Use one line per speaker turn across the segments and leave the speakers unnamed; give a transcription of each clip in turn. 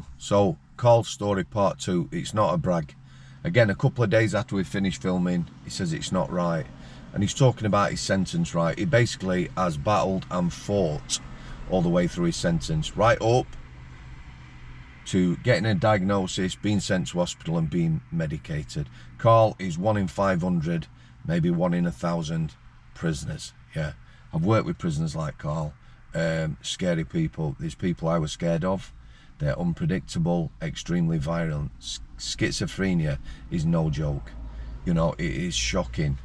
2. So, Karl's story part 2. It's not a brag. Again, a couple of days after we finished filming, he says it's not right. And he's talking about his sentence, right? He basically has battled and fought all the way through his sentence, right up to getting a diagnosis, being sent to hospital and being medicated. Karl is 1 in 500, maybe 1 in 1,000 prisoners. Yeah, I've worked with prisoners like Karl. Scary people. These people I was scared of. They're unpredictable, extremely violent. Schizophrenia is no joke. You know, it is shocking.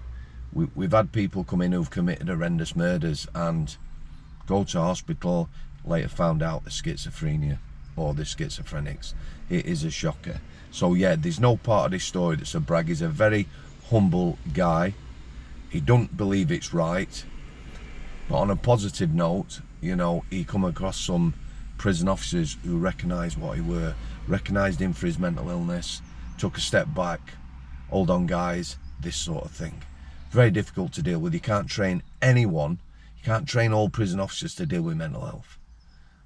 We've had people come in who've committed horrendous murders and go to hospital, later found out the schizophrenia or the schizophrenics. It is a shocker. So yeah, there's no part of this story that's a brag. He's a very humble guy. He don't believe it's right. But on a positive note, you know, he come across some prison officers who recognised what he were, recognised him for his mental illness, took a step back, hold on guys, this sort of thing. Very difficult to deal with. You can't train anyone, you can't train all prison officers to deal with mental health.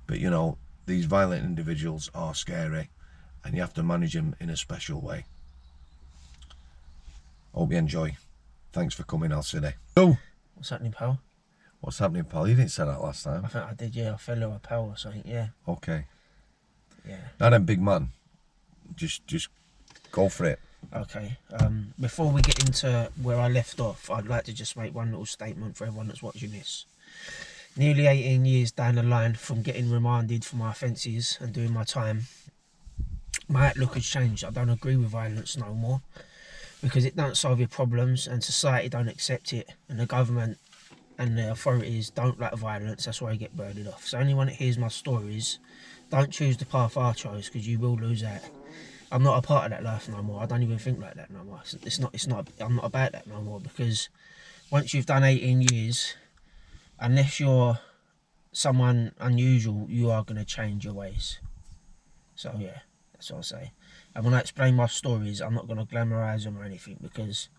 But you know, these violent individuals are scary and you have to manage them in a special way. Hope you enjoy. Thanks for coming, Alcide. So,
what's happening, pal?
What's happening, pal? You didn't say that last time.
I think I did, yeah. I fell over a pal or something, yeah.
Okay.
Yeah.
Now then, big man, just go for it.
Okay. Before we get into where I left off, I'd like to just make one little statement for everyone that's watching this. Nearly 18 years down the line from getting remanded for my offences and doing my time, my outlook has changed. I don't agree with violence no more because it don't solve your problems and society don't accept it and the government and the authorities don't like violence. That's why you get birded off. So anyone that hears my stories, don't choose the path I chose because you will lose out. I'm not a part of that life no more. I don't even think like that no more. I'm not about that no more because once you've done 18 years, unless you're someone unusual, you are going to change your ways. So yeah, that's what I'll say. And when I explain my stories, I'm not going to glamorise them or anything because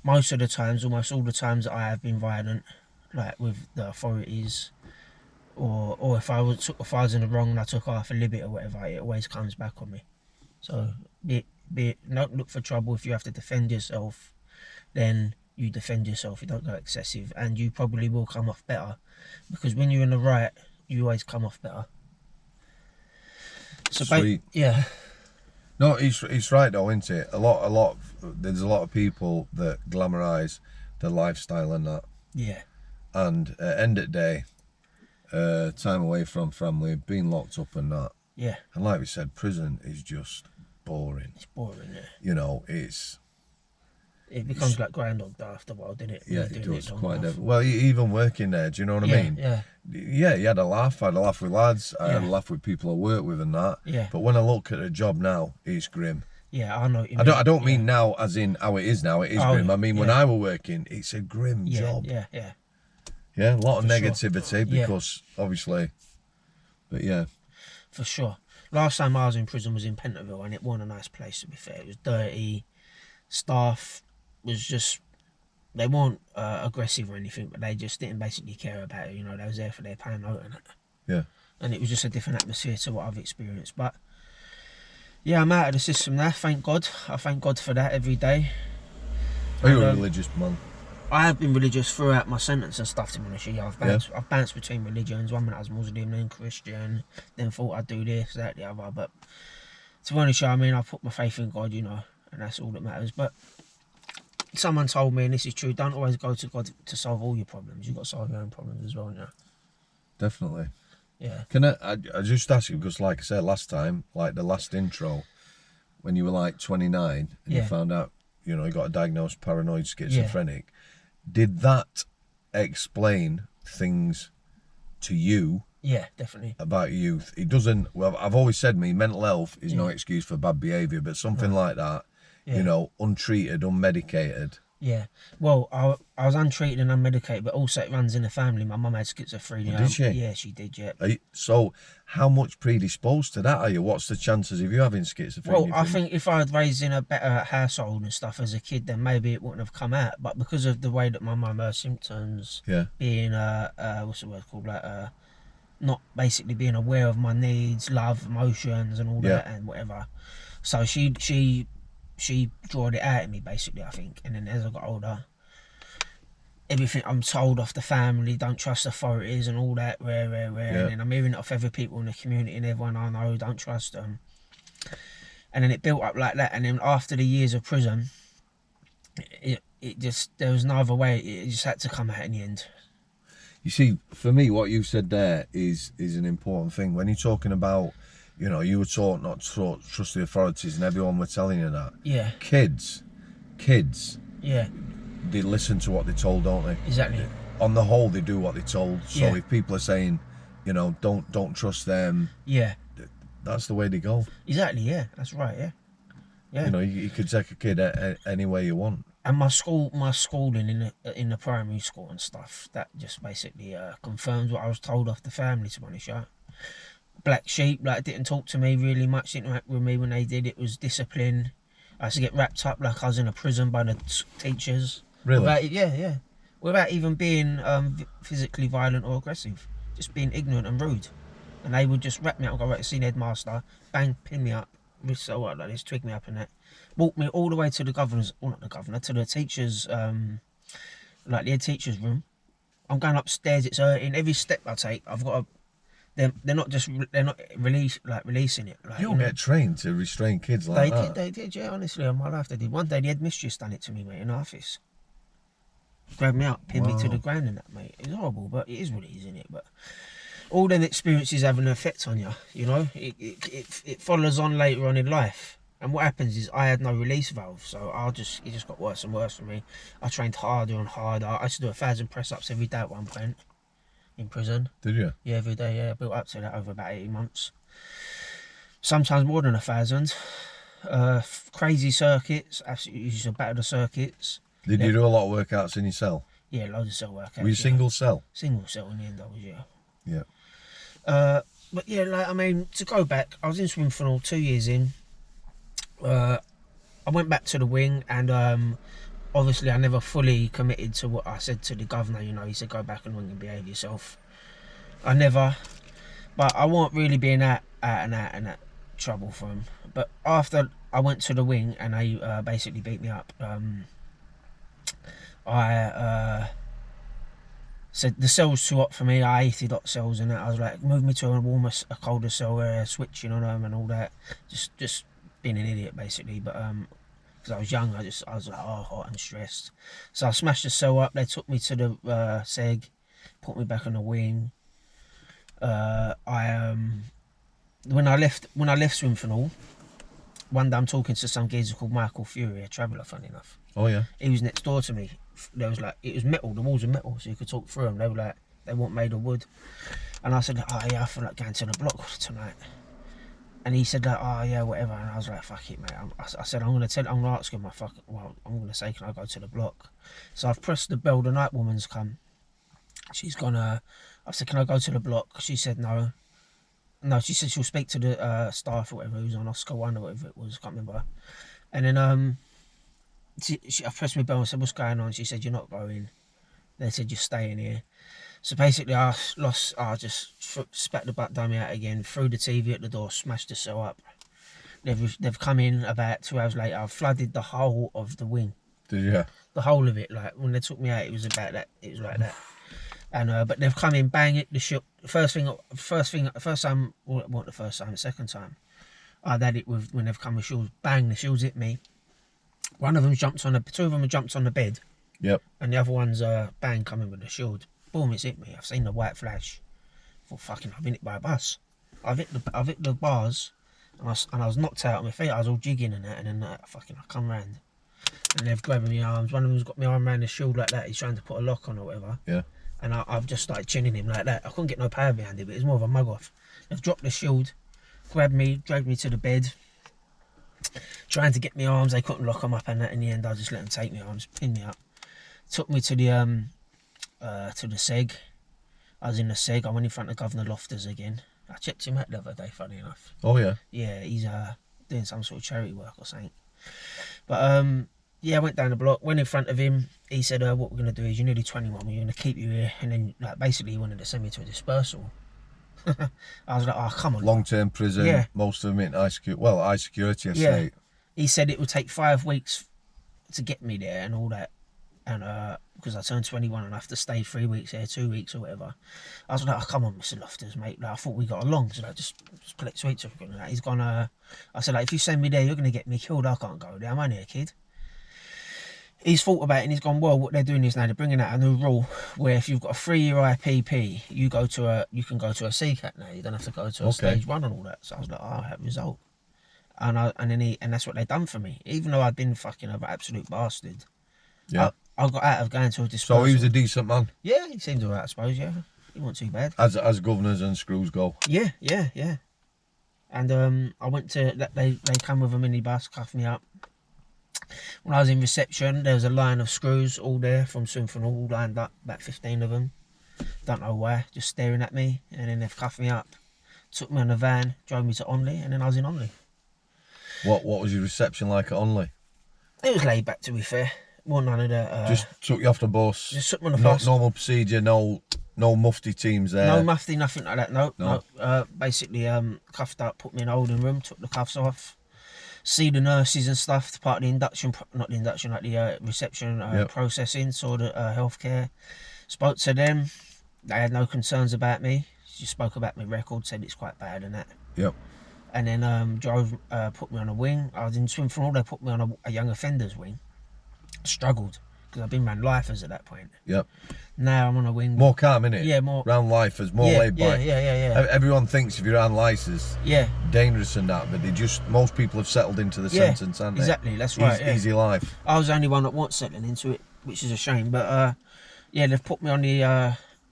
most of the times, almost all the times that I have been violent, like with the authorities, or if I was in the wrong and I took half a libit or whatever, it always comes back on me. So don't look for trouble. If you have to defend yourself, then you defend yourself. You don't go excessive, and you probably will come off better because when you're in the right, you always come off better. So
Sweet.
Yeah.
No, it's right though, isn't it? There's a lot of people that glamorise the lifestyle and that.
Yeah.
And end of the day, time away from family, being locked up and that.
Yeah.
And like we said, prison is just boring.
It's boring, yeah.
You know,
it becomes like Groundhog Day after a while, doesn't it?
Yeah, it does quite definitely. Well, even working there, do you know what I mean?
Yeah.
Yeah, you had a laugh. I had a laugh with lads. I had a laugh with people I work with and that.
Yeah.
But when I look at a job now, it's grim.
Yeah, I know what you mean.
I don't mean now as in how it is now. It is grim. I mean when I was working, it's a grim job.
Yeah.
Yeah, a lot of negativity because obviously, but yeah.
For sure. Last time I was in prison was in Pentonville and it wasn't a nice place to be fair. It was dirty. Staff was just, they weren't aggressive or anything, but they just didn't basically care about it. You know, they was there for their pay note and it.
Yeah.
And it was just a different atmosphere to what I've experienced. But yeah, I'm out of the system now, thank God. I thank God for that every day.
Are you a religious man?
I have been religious throughout my sentence and stuff, to be honest with you. I've bounced between religions. One minute I was Muslim, then Christian, then thought I'd do this, that, the other. But to be honest with you, I mean, I put my faith in God, you know, and that's all that matters. But someone told me, and this is true, don't always go to God to solve all your problems. You've got to solve your own problems as well, you know.
Definitely.
Yeah.
Can I just ask you, because like I said last time, like the last intro, when you were like 29 and you found out, you know, you got a diagnosed paranoid schizophrenic, did that explain things to you?
Yeah, definitely.
About your youth? It doesn't, well, I've always said mental health is no excuse for bad behaviour, but something like that, you know, untreated, unmedicated.
Yeah. Well, I was untreated and unmedicated, but also it runs in the family. My mum had schizophrenia.
Did she?
Yeah, she did, yeah.
So, how much predisposed to that are you? What's the chances of you having schizophrenia?
Well, I think if I had raised in a better household and stuff as a kid, then maybe it wouldn't have come out. But because of the way that my mum, her symptoms being, what's the word called, like, not basically being aware of my needs, love, emotions, and all that, and whatever. So she drawed it out of me, basically, I think. And then as I got older, everything I'm told off the family, don't trust authorities and all that, rare. And then I'm hearing it off other people in the community and everyone I know, don't trust them. And then it built up like that. And then after the years of prison, it just, there was no other way. It just had to come out in the end.
You see, for me, what you said there is an important thing. When you're talking about, you know, you were taught not to trust the authorities and everyone were telling you that.
Yeah.
Kids,
yeah,
they listen to what they're told, don't they?
Exactly.
On the whole, they do what they're told. So
Yeah.
if people are saying, you know, don't trust them,
yeah,
that's the way they go.
exactly. Yeah, that's right. Yeah.
You know, you could take a kid any way you want.
And my schooling in the primary school and stuff, that just basically confirms what I was told off the family, to be honest. Yeah. Black sheep, like, didn't talk to me really much, didn't interact with me when they did. It was discipline. I used to get wrapped up like I was in a prison by the teachers.
Really?
Yeah. Without even being physically violent or aggressive, just being ignorant and rude. And they would just wrap me up and go, right, to see the headmaster, bang, pin me up, wrist so what, like this, twig me up and that. Walk me all the way to the governor's, or not the governor, to the teacher's, like the head teacher's room. I'm going upstairs, it's hurting. Every step I take, I've got to, they're not releasing it. Like,
You don't get trained to restrain kids like that.
They did, yeah, honestly, in my life they did. One day the headmistress done it to me, mate, in the office. Grabbed me up, pinned me to the ground and that, mate. It was horrible, but it is what it is, isn't it? But all them experiences have an effect on you, you know? It follows on later on in life. And what happens is I had no release valve, so it just got worse and worse for me. I trained harder and harder. I used to do 1,000 press-ups every day at one point in prison.
Did you?
Yeah, every day, yeah. I built up to that over about 18 months. Sometimes more than 1,000. Crazy circuits, absolutely used to batter the circuits.
Did you do a lot of workouts in your cell?
Yeah, loads of cell workouts.
Were you single cell?
Single cell in the end, I was, yeah.
Yeah.
But yeah, like, I mean, to go back, I was in Swinfernal 2 years in. I went back to the wing, and obviously I never fully committed to what I said to the governor. You know, he said go back and wing and behave yourself. I never, but I wasn't really being out and out trouble for him. But after I went to the wing and they basically beat me up, I said the cell's too hot for me. I hated hot cells and that. I was like, move me to a warmer, a colder cell where switching on them and all that. Just being an idiot basically. But because I was young, I was like, oh, hot and stressed. So I smashed the cell up. They took me to the seg, put me back on the wing. When I left Swinfernal, one day I'm talking to some geezer called Michael Fury, a traveller, funny enough.
Oh yeah.
He was next door to me. There was like, it was metal, the walls were metal, so you could talk through them. They were like, they weren't made of wood. And I said, oh yeah, I feel like going to the block tonight. And he said like, oh yeah, whatever. And I was like, fuck it, mate. I said, I'm gonna ask him, I'm gonna say, can I go to the block? So I've pressed the bell, the night woman's come. She's gonna, I said, can I go to the block? She said no. No, she said she'll speak to the staff or whatever who's on Oscar 1 or whatever it was, I can't remember. And then I pressed my bell and said, what's going on? She said, you're not going. They said, you're staying here. So basically I just spat the butt dummy out again, threw the TV at the door, smashed the cell up. They've come in about 2 hours later. I've flooded the whole of the wing.
Did you?
The whole of it. Like when they took me out, it was about that. It was like that. And but they've come in, bang it, the ship. First time, well, it wasn't the first time, the second time. I'd had it with when they've come with shields, bang, the shields hit me. One of them jumped on two of them jumped on the bed.
Yep.
And the other one's bang coming with the shield. Boom, it's hit me. I've seen the white flash. I thought, fucking, I've been hit by a bus. I've hit the bars, and I was knocked out on my feet. I was all jigging and that, and then fucking I come round, and they've grabbed my arms. One of them's got my arm around the shield like that. He's trying to put a lock on or whatever. Yeah. And I've just started chinning him like that. I couldn't get no power behind it, but it's more of a mug off. They've dropped the shield, grabbed me, dragged me to the bed, trying to get my arms. They couldn't lock them up, and that. In the end, I just let them take my arms, pin me up. Took me to the seg. I was in the seg. I went in front of Governor Loftus again. I checked him out the other day, funny enough.
Oh yeah.
Yeah, he's doing some sort of charity work or something. But yeah, I went down the block, went in front of him. He said, what we're going to do is you're nearly 21, we're going to keep you here. And then like, basically he wanted to send me to a dispersal. I was like, oh, come on.
Long-term prison.
Yeah.
Most of them in high security
Yeah.
estate.
He said it would take 5 weeks to get me there and all that. And because I turned 21 and I have to stay 3 weeks there, 2 weeks or whatever. I was like, oh, come on, Mr. Loftus, mate. Like, I thought we got along. So like, just collect sweets. Like, he's gone, I said, like, if you send me there, you're going to get me killed. I can't go there. I'm only a kid. He's thought about it and he's gone, well, what they're doing is now they're bringing out a new rule where if you've got a 3-year IPP, you can go to a CCAT now. You don't have to go to a stage 1 and all that. So I was like, oh, that result. And that's what they done for me. Even though I'd been fucking an absolute bastard.
Yeah.
I got out of going to a disposal.
So he was a decent man.
Yeah, he seemed alright, I suppose. Yeah, he wasn't too bad.
As governors and screws go.
Yeah. And I went to they come with a minibus, cuffed me up. When I was in reception, there was a line of screws all there from Swinford, all lined up, about 15 of them. Don't know why, just staring at me. And then they've cuffed me up, took me on a van, drove me to Onley, and then I was in Onley.
What was your reception like at Onley?
It was laid back, to be fair. Well, none of the.
Just took you off the bus.
Just took me on the bus.
Normal procedure. No mufti teams there.
No mufti, nothing like that. No. Basically, cuffed up, put me in a holding room, took the cuffs off. See the nurses and stuff, part of the induction, not the induction, like the reception processing, saw the healthcare. Spoke to them. They had no concerns about me. Just spoke about my record, said it's quite bad and that.
Yep.
And then put me on a wing. I was in Swinford, they put me on a young offenders wing. Struggled because I've been around lifers at that point.
Yep.
Now I'm on a wing.
More calm, innit?
Yeah, more.
Round lifers, more laid back.
Yeah.
Everyone thinks if you're around lifers, dangerous and that, but most people have settled into the sentence, haven't they?
Exactly, that's right.
Easy life.
I was the only one that wasn't settling into it, which is a shame. But they've put me on the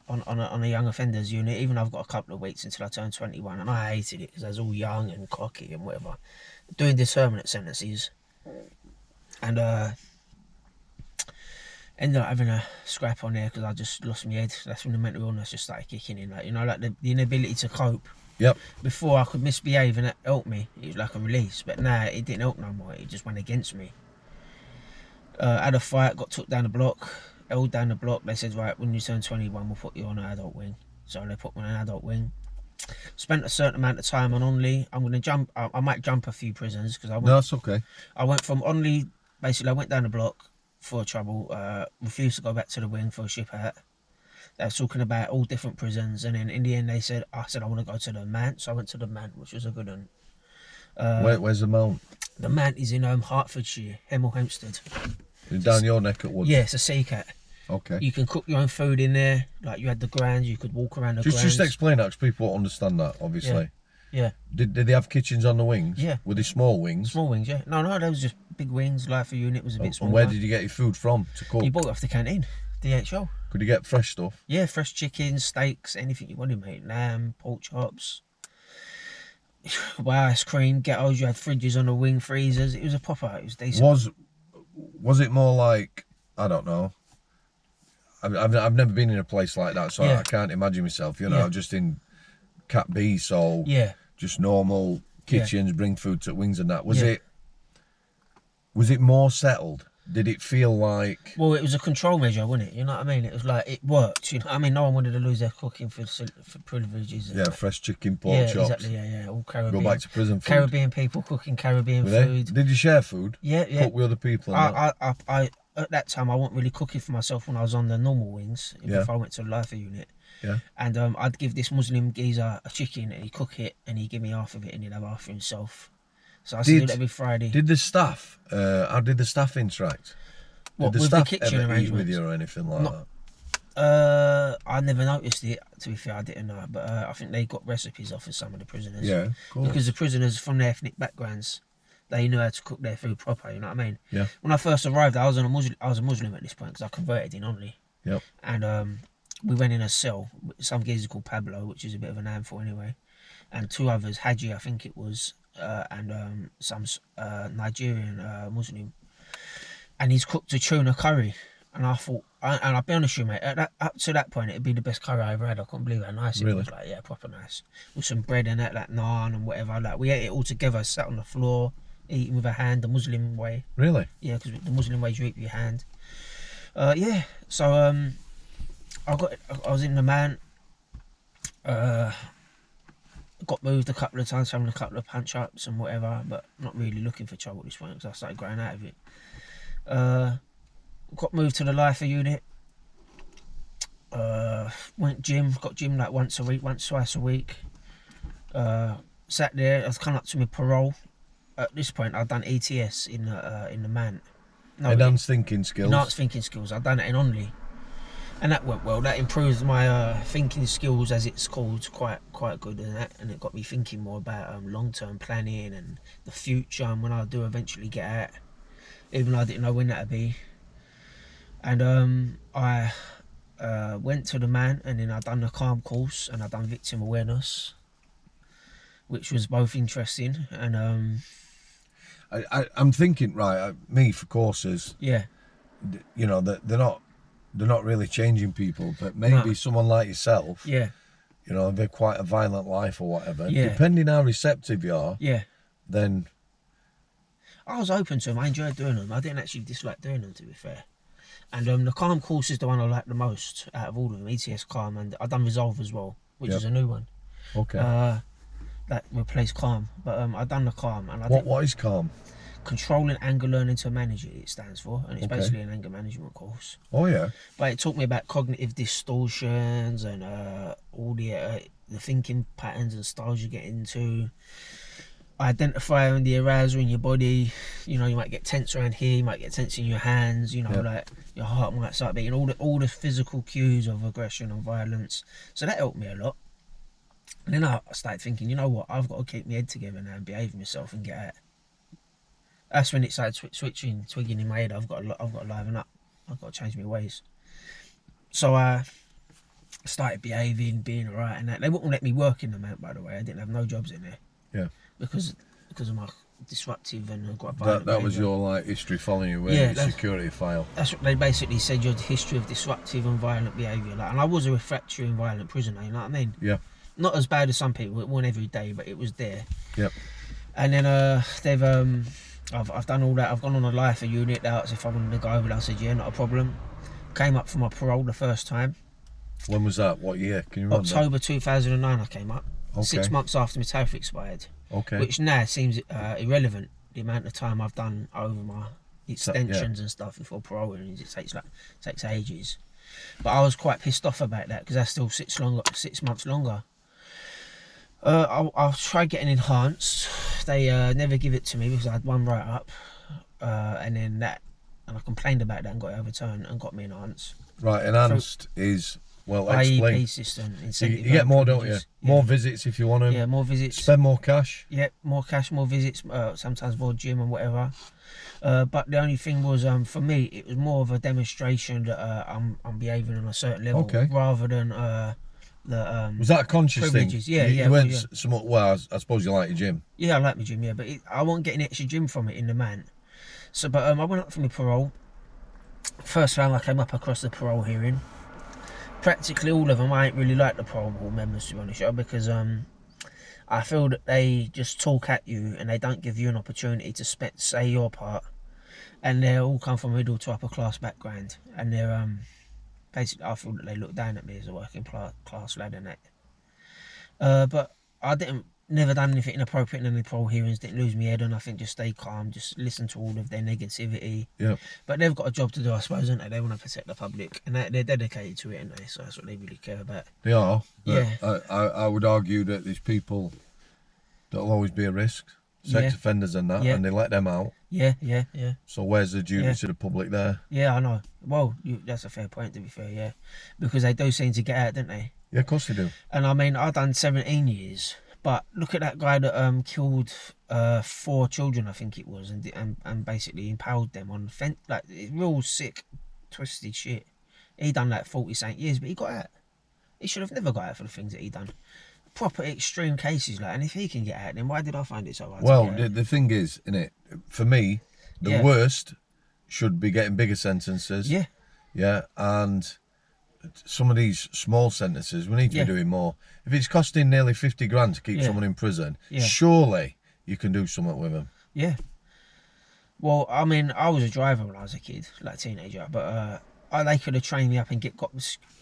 on a young offenders unit. Even though I've got a couple of weeks until I turn 21, and I hated it because I was all young and cocky and whatever, doing determinate sentences, and ended up having a scrap on there because I just lost my head. That's when the mental illness just started kicking in, like the inability to cope.
Yep.
Before I could misbehave and that helped me. It was like a release, but now it didn't help no more. It just went against me. Had a fight, got took down the block, held down the block. They said, right, when you turn 21, we'll put you on an adult wing. So they put me on an adult wing. Spent a certain amount of time on Onley. I'm gonna jump. I might jump a few prisons because
No, that's okay.
I went from Onley. Basically, I went down the block for trouble, refused to go back to the wing for a ship out. They were talking about all different prisons, and then in the end I said I want to go to the Mount, so I went to the Mount, which was a good one.
Where's the Mount?
The Mount is in Hertfordshire, Hemel Hempstead.
Down your neck at Woods?
Yeah, it's a CCAT.
Okay.
You can cook your own food in there, like you had the grounds, you could walk around the grounds.
Just explain that, because people won't understand that, obviously.
Yeah.
Did they have kitchens on the wings?
Yeah.
Were they small wings?
Small wings, yeah. No, they was just big wings. Life unit was a bit smaller.
And where did you get your food from to cook?
You bought it off the canteen, DHL.
Could you get fresh stuff?
Yeah, fresh chicken, steaks, anything you wanted, mate. Lamb, pork chops. Ice cream, ghettos. You had fridges on the wing, freezers. It was a proper. It was decent.
Was it more like, I don't know. I've never been in a place like that, so I can't imagine myself. Just in Cat B, so just normal kitchens, bring food to wings and that. Was it more settled? Did it feel like? Well,
it was a control measure, wasn't it? You know what I mean? It was like it worked. You know what I mean? No one wanted to lose their cooking for privileges.
Yeah, fresh chicken, pork chops.
Exactly. Yeah. All Caribbean.
Go back to prison food.
Caribbean people cooking Caribbean food.
Did you share food?
Yeah.
Cook with other people.
I at that time I wasn't really cooking for myself when I was on the normal wings. Before I went to the lifer unit.
Yeah.
And I'd give this Muslim geezer a chicken and he'd cook it and he'd give me half of it and he'd have half for himself. So I used to do that every Friday.
Did the staff? How did the staff interact?
What,
did the
with
staff
the kitchen
ever eat
arrangements?
with you or anything like that?
I never noticed it. To be fair, I didn't know. But I think they got recipes off of some of the prisoners.
Yeah, cool.
Because the prisoners from their ethnic backgrounds, they knew how to cook their food proper. You know what I mean?
Yeah.
When I first arrived, I was a Muslim at this point because I converted in Onley.
Yep.
And we went in a cell. Some geezer called Pablo, which is a bit of an handful anyway, and two others, Haji, I think it was, and some Nigerian Muslim. And he's cooked a tuna curry, and I thought, and I'll be honest with you, mate, up to that point, it'd be the best curry I ever had. I couldn't believe how nice it was. Like, yeah, proper nice, with some bread in it, like naan and whatever. Like, we ate it all together, sat on the floor, eating with a hand, the Muslim way.
Really?
Yeah, because the Muslim way you eat with your hand. So I was in the man. got moved a couple of times, having a couple of punch ups and whatever, but not really looking for trouble at this point because I started growing out of it. Got moved to the lifer unit. Went gym, got gym like once, twice a week. Sat there, I was coming up to my parole. At this point, I'd done ETS in the man. No,
enhanced thinking skills.
Enhanced thinking skills. I'd done it in Only, and that went well. That improved my thinking skills, as it's called, quite good, and it got me thinking more about long-term planning and the future and when I do eventually get out, even though I didn't know when that'd be. And I went to the man, and then I done the calm course, and I done victim awareness, which was both interesting. And
I'm thinking, right, me for courses,
yeah,
you know, they're not really changing people, but maybe someone like yourself,
yeah,
you know, they're quite a violent life or whatever.
Yeah.
Depending how receptive you are,
yeah.
then
I was open to them. I enjoyed doing them. I didn't actually dislike doing them, to be fair. And the calm course is the one I like the most out of all of them. ETS calm, and I've done resolve as well, which is a new one.
okay.
That replaced calm, but I've done the calm, and
What is calm?
controlling anger, learning to manage it stands for, and it's
Okay.
basically an anger management course.
Oh yeah.
But it taught me about cognitive distortions and all the thinking patterns and styles you get into. Identifying the arousal in your body. You know, you might get tense around here, you might get tense in your hands. You know, like your heart might start beating. All the physical cues of aggression and violence. So that helped me a lot. And then I started thinking, you know what? I've got to keep my head together now and behave myself and get out. That's when it started twigging in my head. I've got to liven up. I've got to change my ways. So I started behaving, being alright, and that. They wouldn't let me work in the mount, by the way. I didn't have no jobs in there.
Yeah.
Because of my disruptive and quite violent
That was
behaviour.
your like history following you with your security file.
That's what they basically said. Your history of disruptive and violent behaviour. Like, and I was a refractory and violent prisoner. You know what I mean?
Yeah.
Not as bad as some people. It wasn't every day, but it was there.
Yep.
And then I've done all that. I've gone on a lifer unit. They asked if I wanted to go over there. I said yeah, not a problem. Came up for my parole the first time.
When was that? What year? Can you remember?
October 2009 I came up.
Okay.
6 months after my tariff expired.
Okay.
Which now seems irrelevant, the amount of time I've done over my extensions and stuff before parole, and it takes ages. But I was quite pissed off about that because that's still 6 months longer. I'll try getting enhanced. They never give it to me because I had one write up, and I complained about that and got it overturned and got me enhanced.
Right, enhanced is, well,
IEP
explain.
system.
You get more, don't you? More visits if you want to.
Yeah, more visits.
Spend more cash.
Yeah, more cash, more visits, sometimes more gym and whatever. But the only thing was, for me, it was more of a demonstration that I'm behaving on a certain level, rather than
was that a conscious thing?
Yeah,
you went somewhat. Well, I suppose you like your gym.
Yeah, I like my gym. Yeah, but I wasn't getting extra gym from it in the man. So, but I went up for my parole. First time I came up across the parole hearing. Practically all of them, I ain't really like the parole board members, to be honest, because I feel that they just talk at you and they don't give you an opportunity to say your part, and they all come from middle to upper class background, and they're basically, I feel that they look down at me as a working class lad and that. But I never done anything inappropriate in any parole hearings, didn't lose my head on nothing, just stay calm, just listen to all of their negativity.
Yeah.
But they've got a job to do, I suppose, don't they? They want to protect the public, and they're dedicated to it, aren't they? So that's what they really care about.
They are.
Yeah.
I would argue that there's people that'll always be a risk, sex offenders and that, and they let them out.
Yeah.
So where's the duty to the public there?
Yeah, I know. Well, that's a fair point, to be fair, yeah. Because they do seem to get out, don't they?
Yeah, of course they do.
And I mean, I've done 17 years. But look at that guy that killed 4 children, I think it was, and basically impaled them on like real sick, twisted shit. He done like 40-something years, but he got out. He should have never got out for the things that he done. Proper extreme cases, like, and if he can get out, then why did I find it so hard?
Well, the thing is, innit, for me, the worst should be getting bigger sentences.
Yeah.
Yeah, and some of these small sentences, we need to be doing more. If it's costing nearly 50 grand to keep someone in prison, surely you can do something with them.
Yeah. Well, I mean, I was a driver when I was a kid, like a teenager, but they could have trained me up and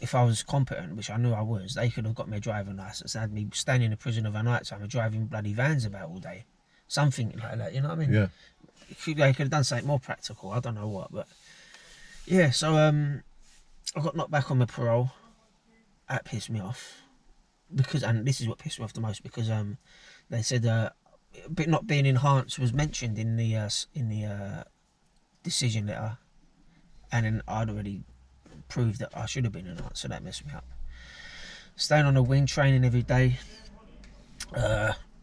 if I was competent, which I knew I was, they could have got me a driving license and had me standing in a prison overnight time and driving bloody vans about all day. Something like that, you know what I mean?
Yeah.
They could have done something more practical, I don't know what, but yeah, so I got knocked back on my parole. That pissed me off. And this is what pissed me off the most, because they said but not being enhanced was mentioned in the decision letter, and then I'd already proved that I should have been enhanced, so that messed me up. Staying on the wing, training every day,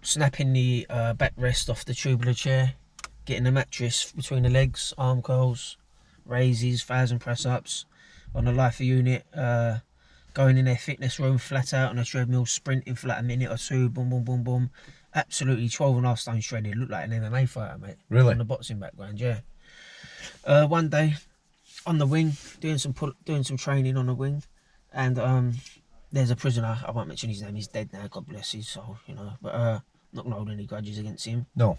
snapping the backrest off the tubular chair, getting the mattress between the legs, arm curls, raises, 1,000 press-ups on the lifer unit, going in their fitness room flat out on a treadmill, sprinting for like a minute or two, boom, boom, boom, boom. Absolutely 12.5 stone shredded. Looked like an MMA fighter, mate.
Really?
On the boxing background, yeah. One day, on the wing, doing some training on the wing, and there's a prisoner. I won't mention his name. He's dead now. God bless his soul, you know. But not gonna hold any grudges against him.
No.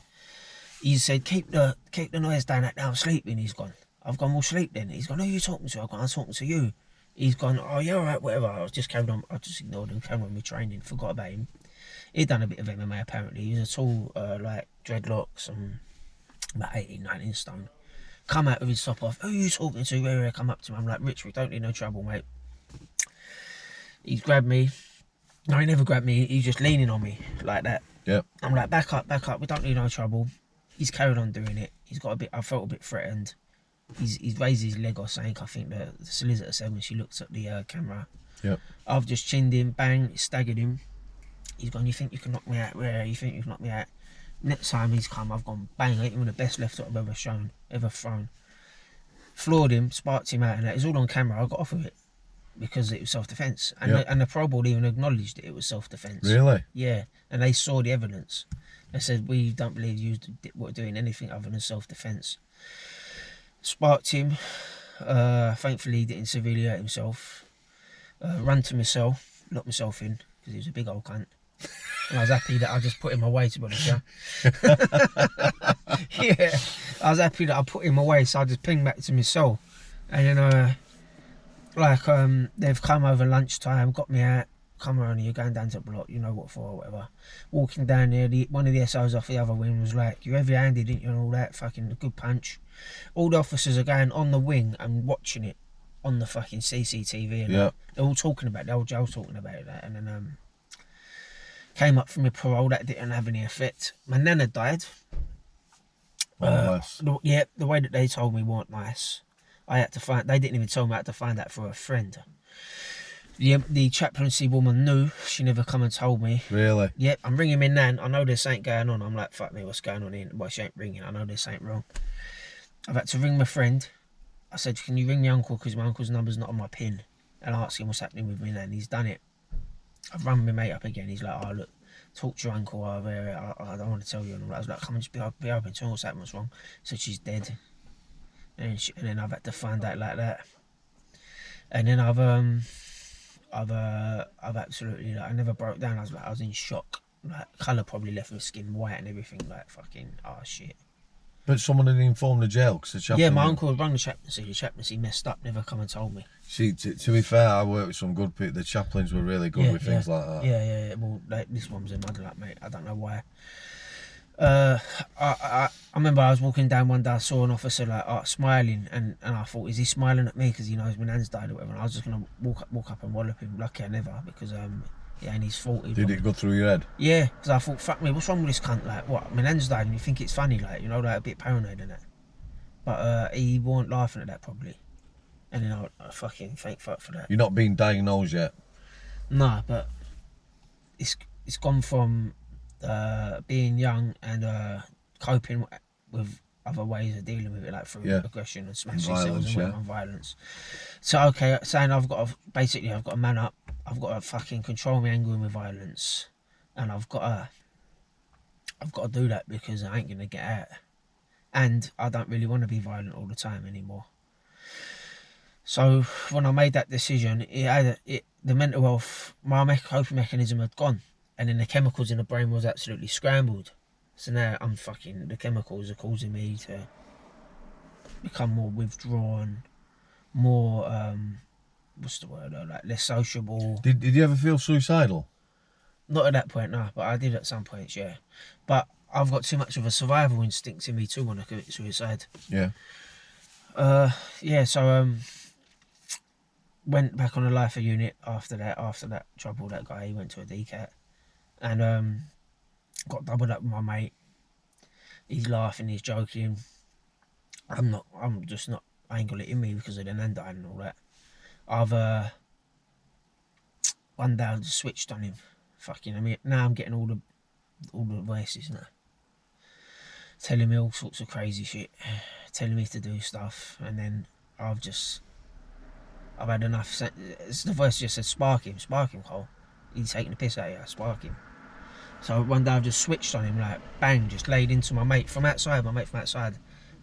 He said, "Keep the noise down. Now I'm sleeping." He's gone. I've gone, "Well, sleep then." He's gone, "Who are you talking to?" I've gone, "I'm talking to you." He's gone, "Oh, yeah, all right, whatever." I just carried on. I just ignored him, carried on with training, forgot about him. He'd done a bit of MMA apparently. He was a tall, like dreadlocks and about 18, 19 stone. Come out with his top off. "Who are you talking to?" Where come up to him. I'm like, "Rich, we don't need no trouble, mate." He's grabbed me. No, he never grabbed me. He's just leaning on me like that.
Yeah.
I'm like, back up. We don't need no trouble. He's carried on doing it. I felt a bit threatened. He's raised his leg or something. I think the solicitor said when she looked at the camera.
Yeah.
I've just chinned him, bang, staggered him. He's gone, "You think you can knock me out? Where? You think you can knock me out?" Next time he's come, I've gone bang, hit him with the best left hook I've ever thrown. Floored him, sparked him out, and that is all on camera. I got off of it because it was self-defence. And the parole board even acknowledged it was self-defence.
Really?
Yeah, and they saw the evidence. They said, "We don't believe you were doing anything other than self-defence." Sparked him. Thankfully, he didn't severely hurt himself. Ran to my cell, locked myself in because he was a big old cunt. And I was happy that I just put him away, to be honest, yeah. Yeah, I was happy that I put him away, so I just pinged back to my cell. And then, they've come over lunchtime, got me out, "Come around here, you're going down to the block, you know what for," or whatever. Walking down there, one of the SOs off the other wing was like, "You're heavy-handed, didn't you?" and all that, fucking good punch. All the officers are going on the wing and watching it on the fucking CCTV, and they're all talking about it, the old jail talking about that, and then came up from my parole. That didn't have any effect. My nana died.
Nice.
The way that they told me weren't nice. They didn't even tell me I had to find out for a friend. The chaplaincy woman knew. She never come and told me.
Really?
Yep, I'm ringing my nan. I know there's something going on. I'm like, fuck me, what's going on here? Well, she ain't ringing. I know there's something wrong. I've had to ring my friend. I said, "Can you ring my uncle, because my uncle's number's not on my pin, and ask him what's happening with me nan." He's done it. I've run my mate up again. He's like, "Oh, look, talk to your uncle over here. I don't want to tell you." And I was like, "Come on, just be open. Tell me what's happening, what's wrong." He said, "She's dead." And then I've had to find out like that. And then I've absolutely, like, I never broke down. I was in shock. Like, colour probably left my skin white and everything. Like, fucking, oh shit.
But someone had informed the jail, because the chaplain...
Yeah, my uncle had run the chaplaincy. The chaplaincy messed up, never come and told me.
See, to be fair, I worked with some good people. The chaplains were really good with things like that.
Yeah. Well, this one was a mud like, mate. I don't know why. I remember I was walking down one day, I saw an officer like smiling, and I thought, is he smiling at me because he knows my nan's died or whatever? And I was just gonna walk up and wallop him. Lucky I never, because it ain't his fault.
Did it go through your head?
Yeah, because I thought, fuck me, what's wrong with this cunt? Like, what? My nan's died, and you think it's funny, like, you know, like a bit paranoid and that. But he weren't laughing at that probably. And then I fucking thank fuck for that.
You're not being diagnosed yet?
Nah, but it's gone from being young and coping with other ways of dealing with it, like through aggression and smashing cells and violence. So okay, saying I've got to man up. I've got to fucking control my anger and my violence, and I've got to do that because I ain't gonna get out, and I don't really want to be violent all the time anymore. So when I made that decision, the mental health, my coping mechanism had gone. And then the chemicals in the brain was absolutely scrambled. So now the chemicals are causing me to become more withdrawn, more what's the word? Like less sociable.
Did you ever feel suicidal?
Not at that point, no, but I did at some points, yeah. But I've got too much of a survival instinct in me too when I commit suicide.
Yeah.
Yeah, so went back on a lifer unit after that trouble. That guy, he went to a DCAT and got doubled up with my mate. He's laughing, he's joking. I'm just not, I ain't got it in me because of the nan dying and all that. I've one day I just switched on him. Fucking, I mean, now I'm getting all the voices now, telling me all sorts of crazy shit, telling me to do stuff, and then I've had enough. The voice just said, spark him, Karl. He's taking the piss out of you, spark him. So one day I've just switched on him, like bang, just laid into my mate from outside,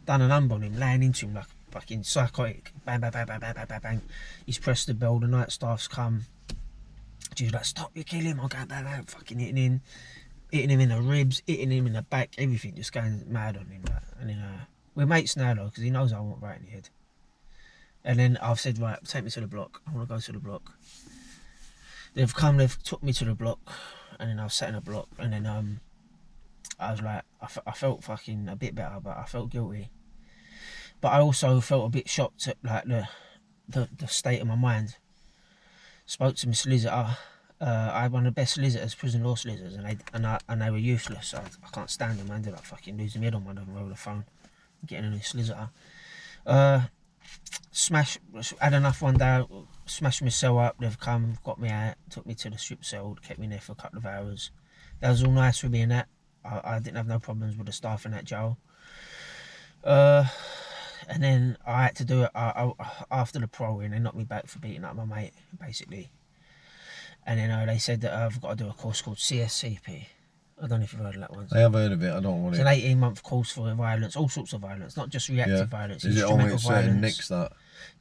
done a number on him, laying into him like a fucking psychotic, bang, bang, bang, bang, bang, bang, bang, bang. He's pressed the bell, the night staff's come. She's like, stop, you kill him. I'm going, bang, bang, fucking hitting him in the ribs, hitting him in the back, everything, just going mad on him. Like. And then we're mates now though, because he knows I want right in the head. And then I've said, right, take me to the block. I want to go to the block. They've took me to the block, and then I was sat in a block, and then I was like, I felt fucking a bit better, but I felt guilty. But I also felt a bit shocked at like the state of my mind. Spoke to my solicitor. I had one of the best solicitors, prison law solicitors, and they were useless. So I can't stand them. I ended up fucking losing my head on one of them over the phone, getting a new solicitor. Had enough one day, smashed my cell up. They've come, got me out, took me to the strip cell, kept me there for a couple of hours. That was all nice with me and that. I didn't have no problems with the staff in that jail. And then I had to do it after the parole, and they knocked me back for beating up my mate, basically. And then they said that I've got to do a course called CSCP. I don't know if you've heard of that one.
I have heard of it. I don't want
it. It's an 18-month course for violence, all sorts of violence, not just reactive violence.
Is it only at certain nicks that?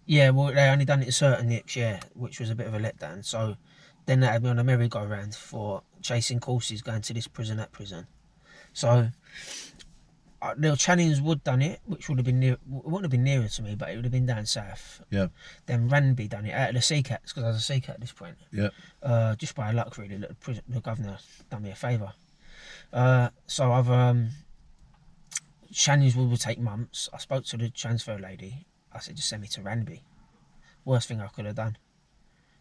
Yeah, well, they only done it at certain nicks, yeah, which was a bit of a letdown. So then they had me on a merry-go-round for chasing courses, going to this prison, that prison. So the Channings would done it, which would have been near. It wouldn't have been nearer to me, but it would have been down south.
Yeah. Then
Ranby done it out of the CCATs, because I was a CCAT at this point.
Yeah.
Just by luck, really. The governor done me a favour. So I've Channings would take months. I spoke to the transfer lady. I said, just send me to Ranby. Worst thing I could have done.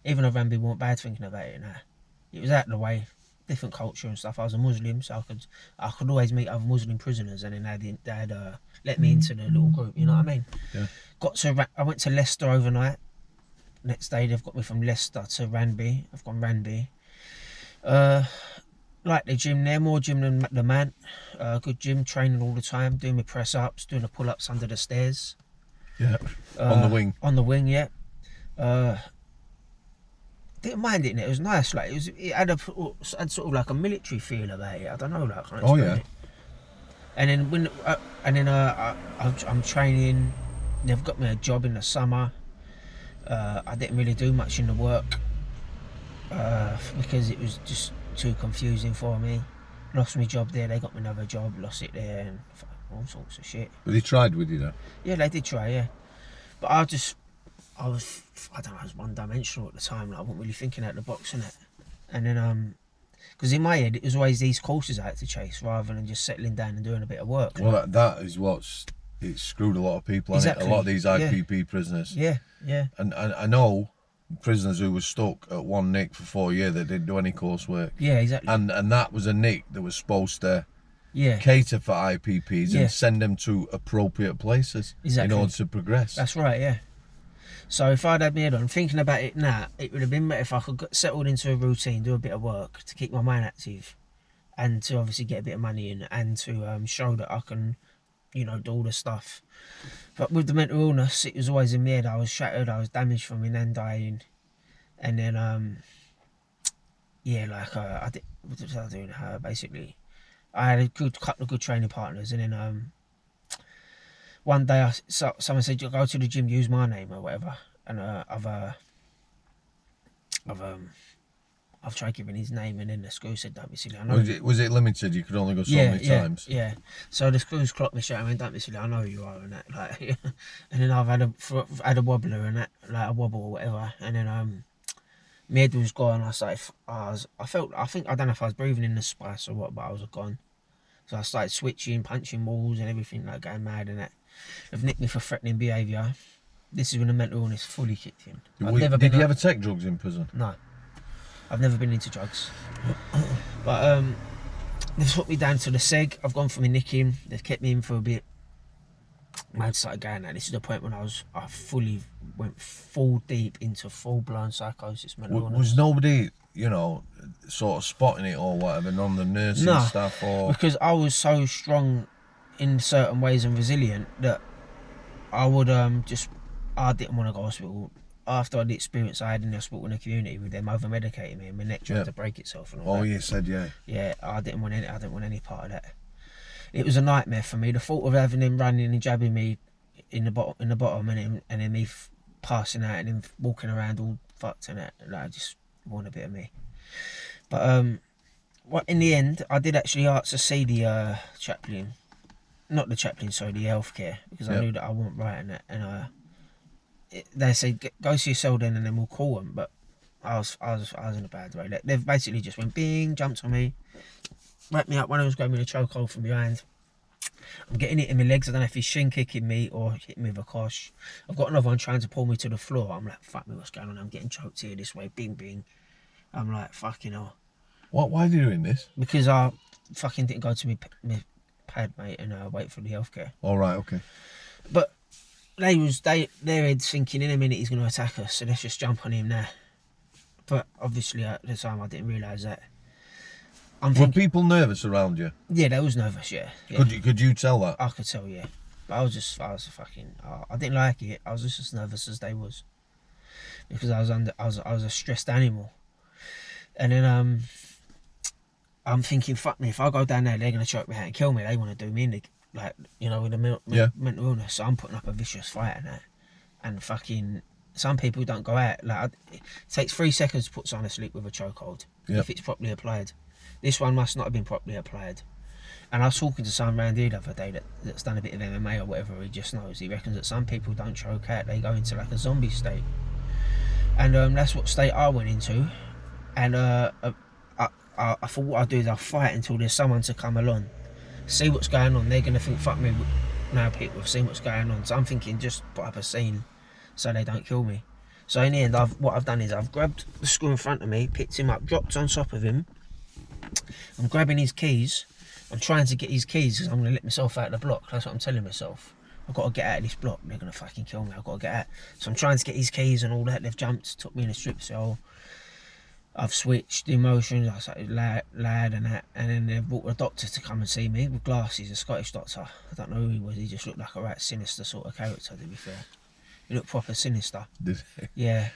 Even though Ranby weren't bad thinking about it now. It was out of the way. Different culture and stuff. I was a Muslim, so I could always meet other Muslim prisoners, and then they'd let me into the little group. You know what I mean?
Yeah.
I went to Leicester overnight. Next day they've got me from Leicester to Ranby. I've gone Ranby. Like the gym there, more gym than the man. Good gym, training all the time, doing my press ups, doing the pull ups under the stairs.
Yeah. On the wing.
On the wing, yeah. Didn't mind it, and it was nice. Like it had sort of like a military feel about it. I don't know, like I can't explain it. And then I'm training. They've got me a job in the summer. I didn't really do much in the work because it was just too confusing for me. Lost my job there. They got me another job. Lost it there, and all sorts of shit.
But they tried with you though.
Yeah, they did try. Yeah, but I don't know, I was one-dimensional at the time. Like, I wasn't really thinking out the box in it. And then, because in my head, it was always these courses I had to chase rather than just settling down and doing a bit of work.
Well, that is it's screwed a lot of people. Exactly. A lot of these IPP prisoners.
Yeah, yeah.
And I know prisoners who were stuck at one nick for 4 years that didn't do any coursework.
Yeah, exactly.
And that was a nick that was supposed to cater for IPPs and send them to appropriate places in order to progress.
That's right, yeah. So if I'd had my head on, thinking about it now, it would have been better if I could get settled into a routine, do a bit of work to keep my mind active, and to obviously get a bit of money in, and to show that I can, do all the stuff. But with the mental illness, it was always in my head. I was shattered, I was damaged from my nan dying, and then I did. What was I doing? Basically, I had a couple of good training partners, and then one day someone said, "You go to the gym, use my name or whatever," and I've I've tried giving his name, and then the screw said, "Don't be silly." I know.
Was it limited? You could only go so many times.
Yeah. So the screws clocked me straight. I mean, "Don't be silly. I know who you are," and that. Like, and then I've had a wobbler and that, like a wobble or whatever. And then my head was gone. I started. I don't know if I was breathing in the spice or what, but I was gone. So I started switching, punching walls and everything, like going mad and that. They've nicked me for threatening behaviour. This is when the mental illness fully kicked in.
Did you ever take drugs in prison?
No. I've never been into drugs. But they've put me down to the seg. I've gone for my nicking. They've kept me in for a bit. Man started going at. This is the point when I fully went full deep into full-blown psychosis.
Was nobody, sort of spotting it or whatever, none of the nursing staff or...
Because I was so strong in certain ways and resilient that I would I didn't want to go to hospital. After the experience I had in the hospital in the community with them over-medicating me and my neck tried to break itself and all that.
Oh, you said, yeah.
Yeah, I didn't want any part of that. It was a nightmare for me. The thought of having him running and jabbing me in the bottom and then me passing out and him walking around all fucked and that, like, I just want a bit of me. But in the end, I did actually ask to see the chaplain, not the chaplain, sorry, the healthcare, because I knew that I wasn't right in that, and they said go see your cell then and then we'll call them. But I was in a bad way. They've basically just went bing, jumped on me, wrapped me up. One of them was grabbing me a chokehold from behind. I'm getting it in my legs. I don't know if he's shin kicking me or hitting me with a kosh. I've got another one trying to pull me to the floor. I'm like, fuck me, what's going on? I'm getting choked here this way, bing bing. I'm like, fucking hell.
Why are you doing this?
Because I fucking didn't go to my pad, mate, and wait for the healthcare.
All right, okay.
But their heads thinking in a minute he's going to attack us, so let's just jump on him now. But obviously at the time I didn't realise that.
Were people nervous around you?
Yeah, they was nervous. Yeah.
Could you tell that?
I could tell, yeah. But I was I didn't like it. I was just as nervous as they was, because I was a stressed animal. And then I'm thinking, fuck me, if I go down there, they're gonna choke me out and kill me. They want to do me in the, like, with the mental illness. So I'm putting up a vicious fight and that. And fucking, some people don't go out. Like, it takes 3 seconds to put someone to sleep with a chokehold if it's properly applied. This one must not have been properly applied. And I was talking to someone around here the other day that's done a bit of MMA or whatever. He just knows. He reckons that some people don't choke out. They go into like a zombie state. And that's what state I went into. And I thought what I'll do is I'll fight until there's someone to come along, see what's going on. They're going to think, fuck me, now people have seen what's going on. So I'm thinking, just put up a scene so they don't kill me. So in the end, what I've done is I've grabbed the screw in front of me, picked him up, dropped on top of him. I'm grabbing his keys. I'm trying to get his keys because I'm going to let myself out of the block. That's what I'm telling myself. I've got to get out of this block. They're going to fucking kill me. I've got to get out. So I'm trying to get his keys and all that. They've jumped, took me in a strip cell. I've switched the emotions. I started loud and that. And then they've brought a doctor to come and see me with glasses, a Scottish doctor. I don't know who he was. He just looked like a right sinister sort of character, to be fair. He looked proper sinister.
Did he?
Yeah.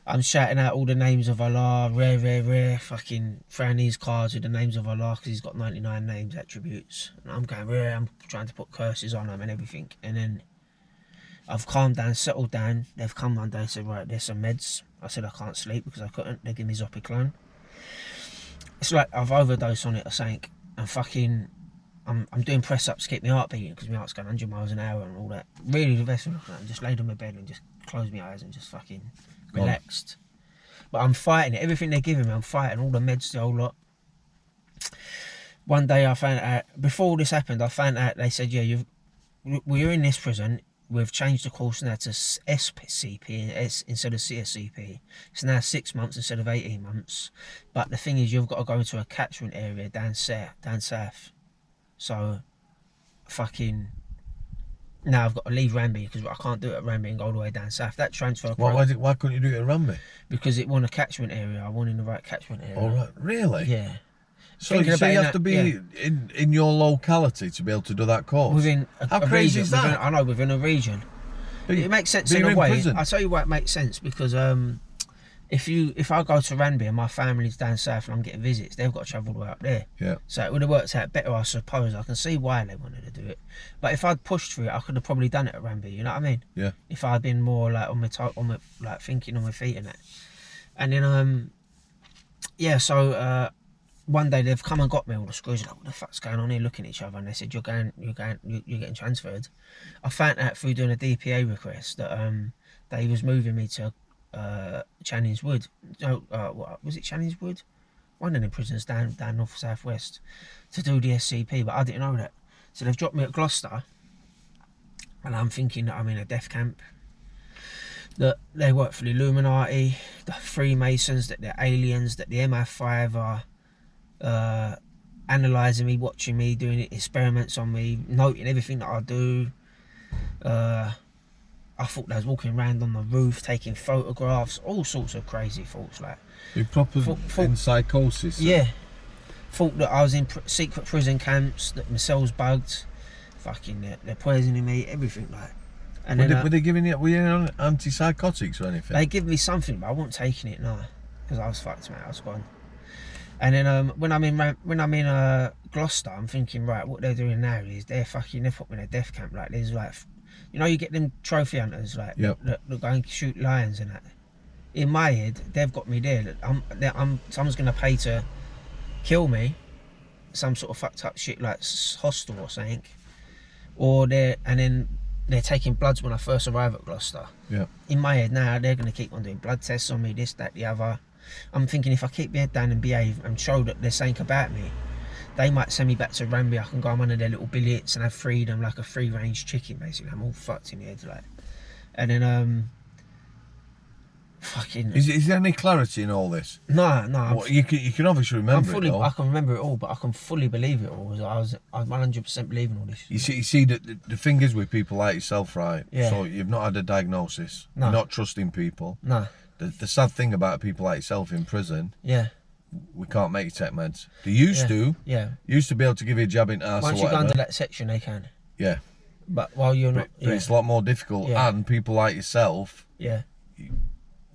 I'm shouting out all the names of Allah, rare, fucking throwing these cards with the names of Allah, because he's got 99 names, attributes. And I'm going rare, I'm trying to put curses on them and everything. And then I've calmed down, settled down. They've come one day and said, right, there's some meds. I said I can't sleep because I couldn't. They give me Zopiclone. It's like I've overdosed on it or something. And fucking, I'm doing press-ups to keep my heart beating because my heart's going 100 miles an hour and all that. Really the best thing. I just laid on my bed and just closed my eyes and just fucking relaxed. But I'm fighting it. Everything they're giving me, I'm fighting. All the meds, the whole lot. One day I found out, before this happened, I found out they said, yeah, we're in this prison. We've changed the course now to SCP instead of CSCP. It's now 6 months instead of 18 months. But the thing is, you've got to go into a catchment area down south. So, fucking, now I've got to leave Ranby because I can't do it at Ranby and go all the way down south. That transfer.
Why couldn't you do it at Ranby?
Because it won a catchment area. I won in the right catchment area.
All right, really?
Yeah.
So you have to be in your locality to be able to do that course?
Within
How crazy is that?
I know, within a region. It makes sense in a way. Prison. I'll tell you why it makes sense, because if I go to Ranby and my family's down south and I'm getting visits, they've got to travel all the way up there.
Yeah.
So it would have worked out better, I suppose. I can see why they wanted to do it. But if I'd pushed through it, I could have probably done it at Ranby, you know what I mean?
Yeah.
If I'd been more like on my like thinking on my feet and that. And then yeah, so one day they've come and got me, all the screws, like, what the fuck's going on here, looking at each other, and they said, you're getting transferred. I found out through doing a DPA request that they was moving me to Channings Wood. No, what was it, Channings Wood? One of the prisons down north southwest to do the SCP, but I didn't know that. So they've dropped me at Gloucester, and I'm thinking that I'm in a death camp. That they work for the Illuminati, the Freemasons, that they're aliens, that the MI5 are analysing me, watching me, doing experiments on me, noting everything that I do. I thought they was walking around on the roof, taking photographs, all sorts of crazy thoughts. Like,
You proper in psychosis?
Yeah. Thought that I was in secret prison camps, that my cell's bugged, fucking they're poisoning me, everything like. And
were they giving you, were you on antipsychotics or anything?
They give me something, but I wasn't taking it, no, because I was fucked, mate. I was gone. And then when I'm in Gloucester, I'm thinking, right, what they're doing now is they're put me in a death camp. Like, there's like, you know, you get them trophy hunters, like,
yep,
that go and shoot lions and that. In my head, they've got me there. Someone's gonna pay to kill me, some sort of fucked up shit like hostel or something, and then they're taking bloods when I first arrive at Gloucester.
Yeah.
In my head now, they're gonna keep on doing blood tests on me, this, that, the other. I'm thinking if I keep my head down and behave and show that there's something about me, they might send me back to Ranby. I can go on one of their little billets and have freedom, like a free-range chicken, basically. I'm all fucked in the head, like. And then fucking.
Is there any clarity in all this?
No.
You can obviously remember it all.
I can remember it all, but I can fully believe it all. I was 100% believing all this.
You see that the thing is with people like yourself, right?
Yeah.
So you've not had a diagnosis.
No.
You're not trusting people.
No.
The sad thing about people like yourself in prison,
Yeah.
we can't make you take meds. They used to.
Yeah.
Used to be able to give you a jab in the arse or
Once you
whatever.
go into that section, they can.
Yeah.
But while you're not,
But it's a lot more difficult.
Yeah.
And people like yourself,
yeah,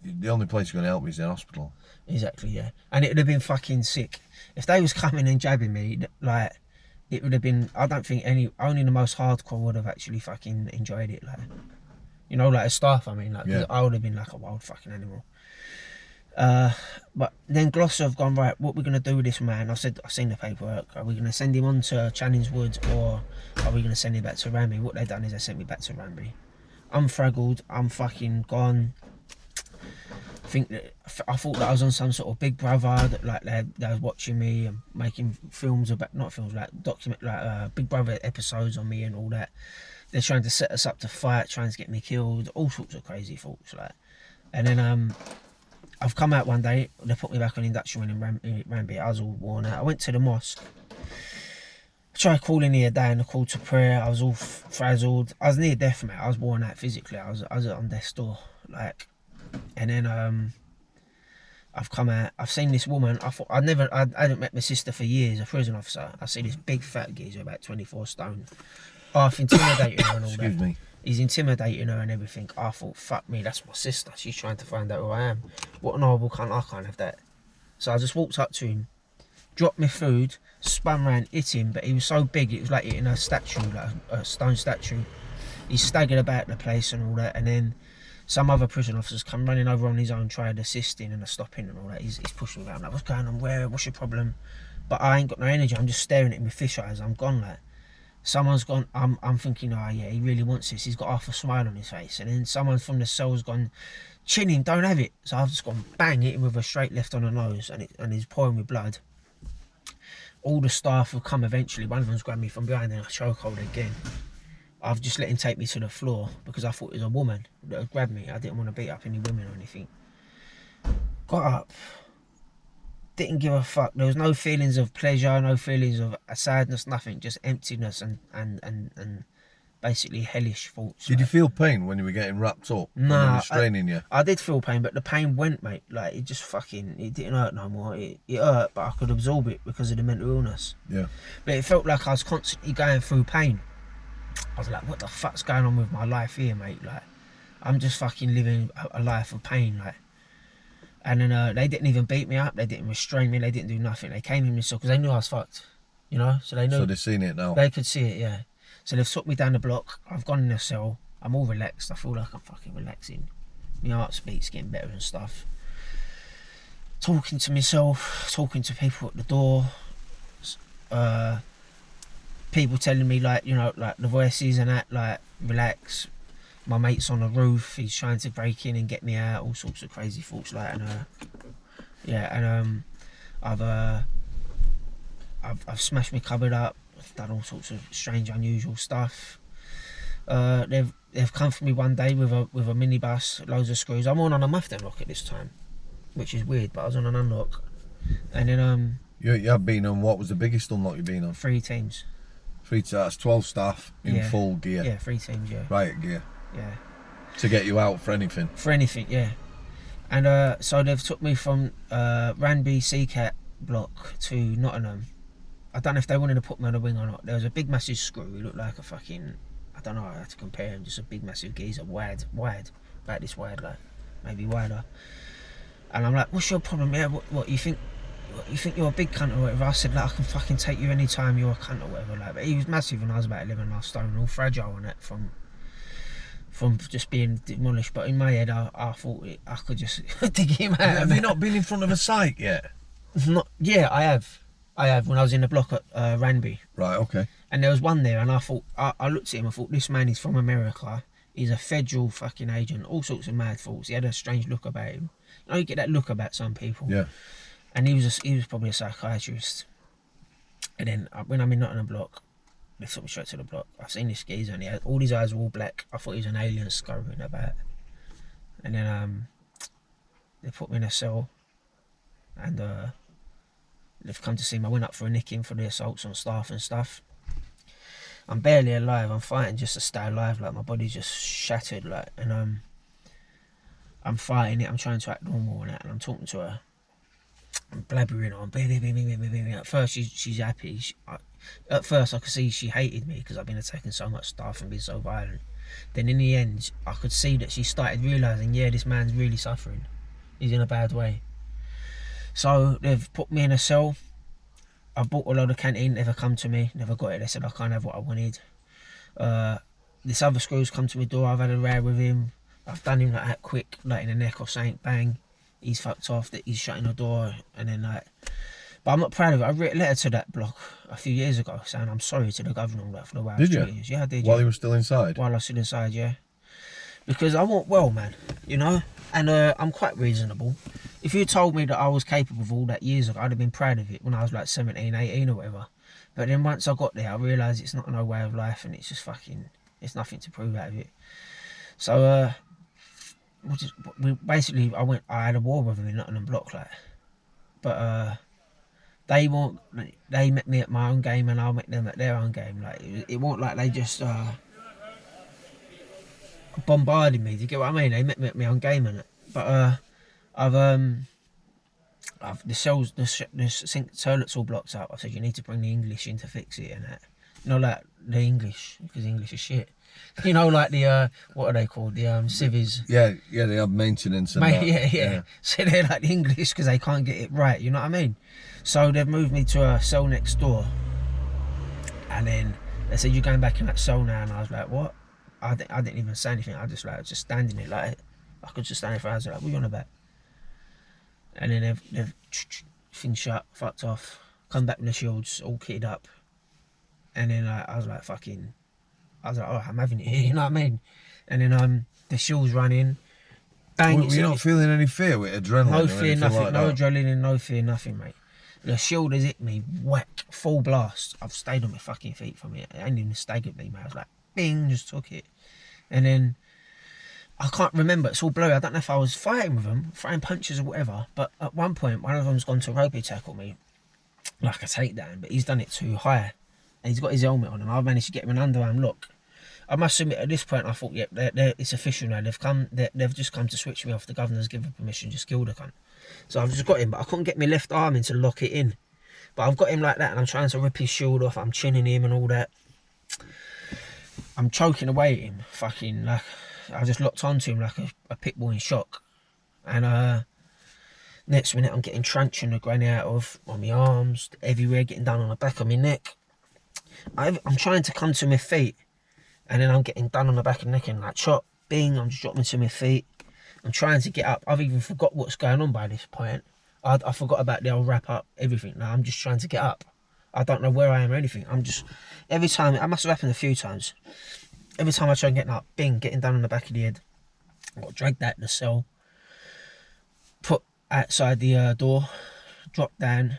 the only place you're going to help is in hospital.
exactly, yeah. And it would have been fucking sick if they was coming and jabbing me. Like, it would have been. I don't think only the most hardcore would have actually fucking enjoyed it. Like, you know, like a staff. I mean, like, 'cause
Yeah.
I would have been like a wild fucking animal. But then Gloucester have gone, right, what we're going to do with this man? I've seen the paperwork. Are we going to send him on to Channings Wood, or are we going to send him back to Ranby? What they've done is they sent me back to Ranby. I'm fraggled. I'm fucking gone. I thought that I was on some sort of Big Brother, that like they was watching me and making films about, not films, like Big Brother episodes on me and all that. They're trying to set us up to fight, trying to get me killed, all sorts of crazy thoughts, like. And then I've come out one day, they put me back on induction in Ranby. I was all worn out. I went to the mosque. I tried calling the day and I called to prayer. I was all frazzled. I was near death, mate. I was worn out physically. I was on death's door, like. And then I've come out. I've seen this woman. I hadn't met my sister for years. A prison officer. I see this big fat geezer, about 24 stone, half intimidating her and all that.
Excuse me.
He's intimidating her and everything. I thought, fuck me, that's my sister. She's trying to find out who I am. What an horrible cunt. I can't have that. So I just walked up to him, dropped my food, spun round, hit him, but he was so big, it was like hitting a statue, like a stone statue. He staggered about the place and all that, and then some other prison officers come running over on his own, tried assisting and stopping and all that. He's pushing me around, like, what's going on, what's your problem? But I ain't got no energy, I'm just staring at him with fish eyes, I'm gone, like. Someone's gone, I'm thinking, oh yeah, he really wants this, he's got half a smile on his face. And then someone from the cell's gone, chin him, don't have it. So I've just gone bang, hit him with a straight left on the nose, and he's pouring with blood. All the staff have come eventually. One of them's grabbed me from behind and I chokehold again. I've just let him take me to the floor because I thought it was a woman that had grabbed me. I didn't want to beat up any women or anything. Got up. Didn't give a fuck. There was no feelings of pleasure, no feelings of sadness, nothing. Just emptiness and basically hellish thoughts.
Did you feel pain when you were getting wrapped up?
Nah,
when they were restraining you?
I did feel pain, but the pain went, mate. Like, it just fucking, it didn't hurt no more. It hurt, but I could absorb it because of the mental illness.
Yeah.
But it felt like I was constantly going through pain. I was like, what the fuck's going on with my life here, mate? Like, I'm just fucking living a life of pain, like. And then they didn't even beat me up. They didn't restrain me. They didn't do nothing. They came in me because they knew I was fucked, you know. So they knew.
So they've seen it now.
They could see it, yeah. So they've took me down the block. I've gone in the cell. I'm all relaxed. I feel like I'm fucking relaxing. My heart beat's getting better and stuff. talking to myself, talking to people at the door, people telling me like, you know, like the voices and that, like, relax, my mate's on the roof, he's trying to break in and get me out, all sorts of crazy thoughts like, and I've smashed my cupboard up, I've done all sorts of strange, unusual stuff. They've come for me one day with a minibus, loads of screws. I'm on a muffin unlock at this time, which is weird, but I was on an unlock. And then
you have been on, what was the biggest unlock you've been on?
3 teams.
3 teams, that's 12 staff in full gear.
Yeah, 3 teams, yeah.
Riot gear.
Yeah.
To get you out for anything.
For anything, yeah. And so they've took me from Ranby Seacat block to Nottingham. I don't know if they wanted to put me on a wing or not. There was a big massive screw. He looked like a fucking, I don't know how to compare him, just a big massive geezer, wide, about this wide, like, maybe wider. And I'm like, what's your problem? Yeah, what you think? You think you're a big cunt or whatever? I said, like, I can fucking take you anytime you're a cunt or whatever. Like, but he was massive and I was about 11.5 stone, all fragile on it from just being demolished. But in my head, I thought I could just dig him out.
Have you not been in front of a site yet?
Yeah, I have when I was in the block at Ranby.
Right, okay.
And there was one there, and I thought, I looked at him, I thought, this man is from America. He's a federal fucking agent, all sorts of mad thoughts. He had a strange look about him. You know, you get that look about some people.
Yeah.
And he was probably a psychiatrist. And then when I'm in Nottingham block, they took me straight to the block. I've seen this geezer, and all his eyes were all black. I thought he was an alien scurrying about. And then they put me in a cell, and they've come to see me. I went up for a nicking for the assaults on staff and stuff. I'm barely alive. I'm fighting just to stay alive. Like, my body's just shattered. Like, and I'm fighting it. I'm trying to act normal and that. And I'm talking to her. I'm blabbering on. At first, she's happy. At first, I could see she hated me because I've been attacking so much staff and been so violent. Then in the end, I could see that she started realising, yeah, this man's really suffering. He's in a bad way. So they've put me in a cell. I bought a load of canteen, never come to me, never got it. They said I can't have what I wanted. This other screw's come to my door, I've had a row with him. I've done him like that quick, like in the neck or something, bang. He's fucked off, that he's shutting the door, and then like, but I'm not proud of it. I wrote a letter to that block a few years ago saying I'm sorry to the governor and all that for the way I was treating you. Yeah, I did.
While he was still inside?
While I was still inside, yeah. Because I want well, man, you know, and I'm quite reasonable. If you told me that I was capable of all that years ago, I'd have been proud of it when I was like 17, 18 or whatever. But then once I got there, I realised it's not no way of life, and it's just fucking, it's nothing to prove out of it. So, I had a war with them in Nottingham block, like. But they met me at my own game and I'll meet them at their own game. Like, it wasn't like they just bombarded me. Do you get what I mean? They met me at my own game and it. But the cells, the sink toilets all blocked up. I said, you need to bring the English in to fix it and that. You know, like the English, because English is shit. You know, like the what are they called? The civvies.
Yeah, they have maintenance and that.
Yeah. So they're like the English because they can't get it right. You know what I mean? So they've moved me to a cell next door, and then they said, you're going back in that cell now, and I was like, what? I didn't even say anything. I just standing there, like I could just stand there for hours. Like, what are you on about? And then they've things shut, fucked off, come back with the shields, all kitted up, and then I was like, oh, I'm having it here, you know what I mean? And then the shields running, bang.
Were you not feeling any fear with adrenaline?
No fear, nothing.
Like
no
that?
adrenaline, no fear, nothing, mate. The shield has hit me, whack, full blast. I've stayed on my fucking feet from it. It ain't even staggered me, mate. I was like, bing, just took it. And then, I can't remember, it's all blurry. I don't know if I was fighting with them, throwing punches or whatever, but at one point, one of them's gone to ropey tackle me, like a takedown, but he's done it too high. And he's got his helmet on, and I've managed to get him an underarm lock. I must admit, at this point, I thought, yep, it's official now. They've just come to switch me off. The governor's given permission, just kill the cunt. So I've just got him, but I couldn't get my left arm in to lock it in. But I've got him like that, and I'm trying to rip his shield off. I'm chinning him and all that. I'm choking away at him, fucking like I just locked onto him like a pit bull in shock. And next minute, I'm getting truncheon the granny out of on my arms, everywhere, getting down on the back of my neck. I'm trying to come to my feet. And then I'm getting done on the back of the neck and like chop, bing, I'm just dropping to my feet. I'm trying to get up. I've even forgot what's going on by this point. I forgot about the old wrap up, everything. Now I'm just trying to get up. I don't know where I am or anything. I'm just, every time, it must have happened a few times. Every time I try getting up, bing, getting down on the back of the head. I got dragged out the cell, put outside the door, dropped down,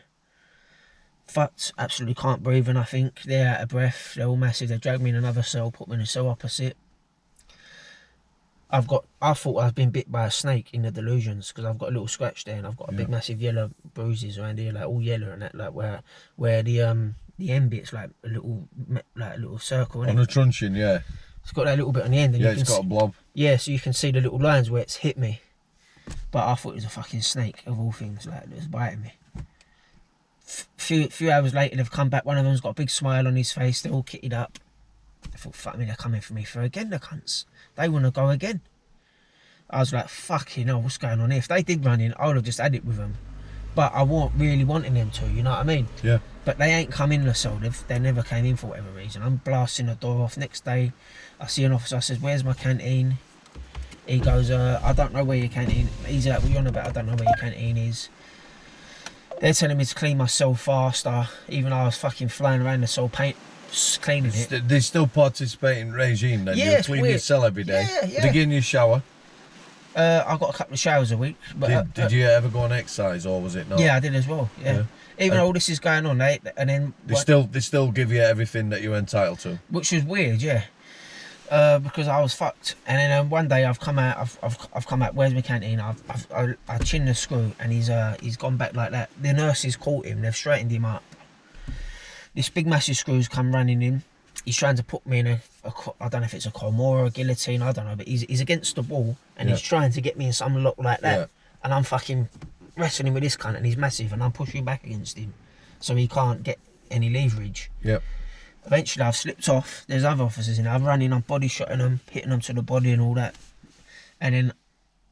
fucked, absolutely can't breathe, and I think they're out of breath, they're all massive. They dragged me in another cell, put me in a cell opposite. I thought I've been bit by a snake in the Delusions, because I've got a little scratch there, and I've got a big massive yellow bruises around here, like all yellow and that, like where the end bit's like a little circle.
On the truncheon, yeah.
It's got that little bit on the end. And
yeah, it's got a blob.
Yeah, so you can see the little lines where it's hit me. But I thought it was a fucking snake, of all things, like, that was biting me. Few hours later, they've come back. One of them's got a big smile on his face. They're all kitted up. I thought, fuck me, they're coming for me for again, the cunts. They want to go again. I was like, fucking hell, what's going on here? If they did run in, I would have just had it with them. But I wasn't really wanting them to, you know what I mean?
Yeah.
But they ain't come in the cell. They never came in for whatever reason. I'm blasting the door off. Next day, I see an officer. I says, where's my canteen? He goes, I don't know where your canteen. He's like, what you on about? I don't know where your canteen is. They're telling me to clean my cell faster, even though I was fucking flying around the cell cleaning it.
They still participate in regime then?
Yeah,
you clean your cell every day?
Yeah.
They give you a shower?
I got a couple of showers a week. But
did you ever go on exercise, or was it not?
Yeah, I did as well. Yeah. Even though all this is going on, they
still give you everything that you're entitled to.
Which was weird, yeah. Because I was fucked, and then one day I've come out. I've come out. Where's my canteen? I chinned the screw, and he's gone back like that. The nurses caught him. They've straightened him up. This big massive screw's come running in. He's trying to put me in I don't know if it's a Cormor or a guillotine, I don't know, but he's against the wall, and he's trying to get me in some lock like that, and I'm fucking wrestling with this cunt, and he's massive, and I'm pushing back against him, so he can't get any leverage. Eventually I've slipped off. There's other officers in there. I've run in, I'm body shotting them, hitting them to the body and all that, and then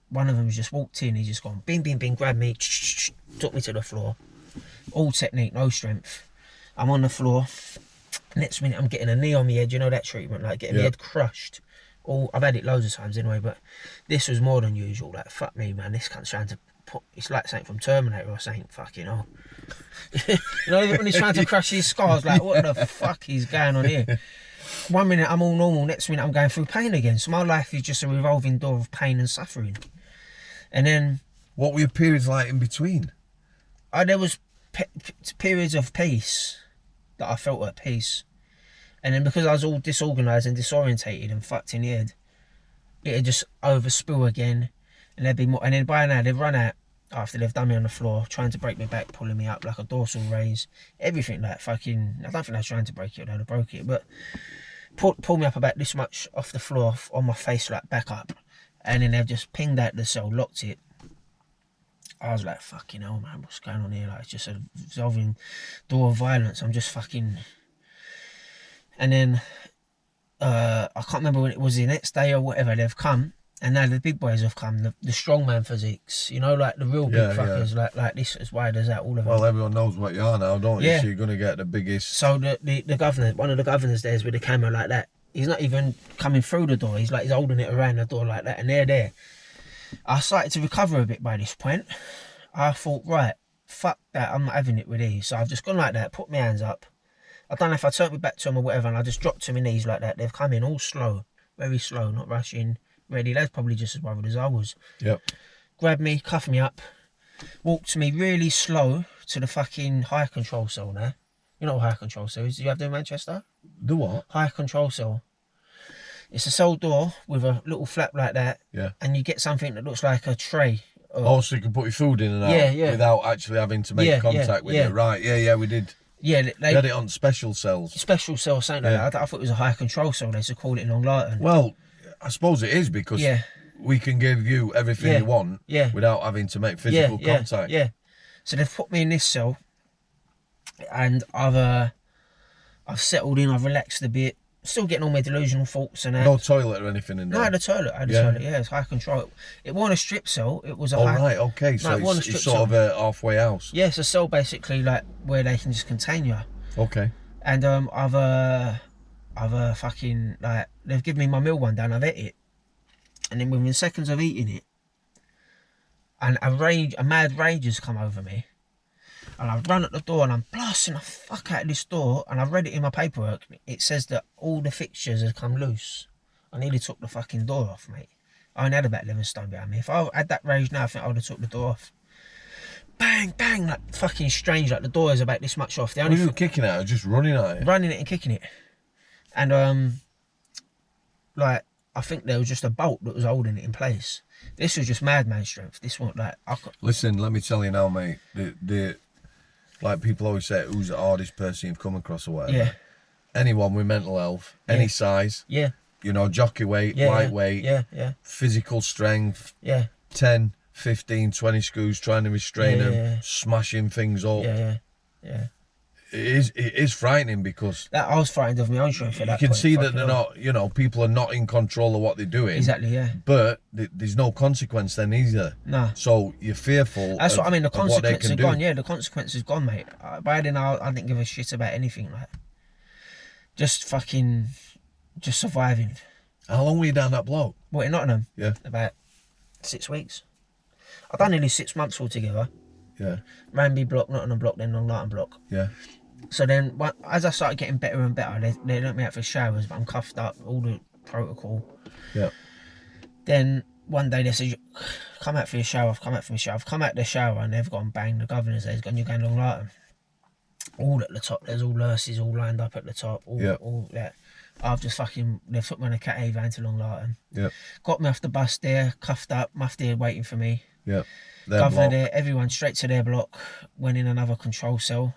one of them's just walked in. He's just gone bing bing bing, grabbed me, took me to the floor. All technique, no strength. I'm on the floor. Next minute I'm getting a knee on my head, you know that treatment, like getting my head crushed. I've had it loads of times anyway, but this was more than usual. Like, fuck me, man, this cunt's trying to put, it's like something from Terminator or something, fucking hell. You know, when he's trying to crush his scars, like, what the fuck is going on here? One minute I'm all normal, next minute I'm going through pain again. So my life is just a revolving door of pain and suffering. And then...
What were your periods like in between?
There was periods of peace, that I felt at peace, and then because I was all disorganised and disorientated and fucked in the head, it'd just overspill again, and there'd be more. And then by now they've run out after they've done me on the floor, trying to break me back, pulling me up like a dorsal raise, everything like fucking. I don't think they're trying to break it, they'd have broke it, but pull me up about this much off the floor, on my face, like back up, and then they've just pinged out the cell, locked it. I was like, fucking hell, man, what's going on here? Like, it's just a revolving door of violence. I'm just fucking... And then, I can't remember when it was, the next day or whatever, they've come, and now the big boys have come, the strongman physiques, you know, like the real big fuckers, like this, as wide as that, all of them.
Well, everyone knows what you are now, don't you? So you're going to get the biggest...
So the governor, one of the governors there is with the camera like that. He's not even coming through the door, he's holding it around the door like that, and they're there. I started to recover a bit by this point. I thought, right, fuck that, I'm not having it with these. So I've just gone like that, put my hands up. I don't know if I turned my back to them or whatever, and I just dropped to my knees like that. They've come in all slow, very slow, not rushing, ready. That's probably just as worried as I was. Grabbed me, cuffed me up, walked me really slow to the fucking high control cell now. You know what high control cell is? Do you have them in Manchester?
The what?
High control cell. It's a cell door with a little flap like that, and you get something that looks like a tray.
So you can put your food in and out without actually having to make contact with it. Right, we did.
Yeah, they
had it on special cells.
Special cell, something like that. I thought it was a high control cell, they used to call it in Long Larton.
Well, I suppose it is, because we can give you everything you want without having to make physical contact.
So they've put me in this cell, and I've settled in, I've relaxed a bit. Still getting all my delusional thoughts and that.
No toilet or anything in there?
No, I had a toilet. It's high control. It wasn't a strip cell, it was a high...
right, okay, so it's sort of a halfway house.
Yeah, it's a cell basically, like, where they can just contain you.
Okay.
And I've fucking, like, they've given me my meal one day and I've ate it. And then within seconds of eating it, and a mad rage has come over me. And I run at the door and I'm blasting the fuck out of this door. And I've read it in my paperwork. It says that all the fixtures have come loose. I nearly took the fucking door off, mate. I only had about 11 stone behind me. If I had that rage now, I think I would have took the door off. Bang, bang, like fucking strange. Like the door is about this much off. The only
Were you kicking at it or just running at it?
Running it and kicking it. And like I think there was just a bolt that was holding it in place. This was just madman strength. This one, like
Listen, let me tell you now, mate. The like people always say, who's the hardest person you've come across or whatever.
Yeah.
Anyone with mental health, any size.
Yeah.
You know, jockey weight, lightweight.
Yeah.
Physical strength.
Yeah.
10, 15, 20 screws trying to restrain them, smashing things up.
Yeah.
It is frightening because
I was frightened of my own strength for that.
You can see that they're not, you know, people are not in control of what they're doing.
Exactly, yeah.
But there's no consequence then either.
No.
So you're fearful.
That's what I mean. The consequence is gone.
Do.
Yeah, the consequence is gone, mate. By then, I didn't give a shit about anything. Like, just surviving.
How long were you down that block?
What, in Nottingham?
Yeah.
About 6 weeks. I've done nearly 6 months altogether.
Yeah.
Ranby block, Nottingham block, then Long Lartin block.
Yeah.
So then, as I started getting better and better, they let me out for showers, but I'm cuffed up, all the protocol.
Yeah.
Then one day they said, come out for your shower. I've come out the shower and they've gone bang. The governor's there, he's gone, you're going Long Lartin. All at the top, there's all nurses all lined up at the top. All that. I've just they've took me on a Cat A van to Long Lartin.
Yeah.
Got me off the bus there, cuffed up, Mufti waiting for me.
Yeah.
Governor there, everyone straight to their block, went in another control cell.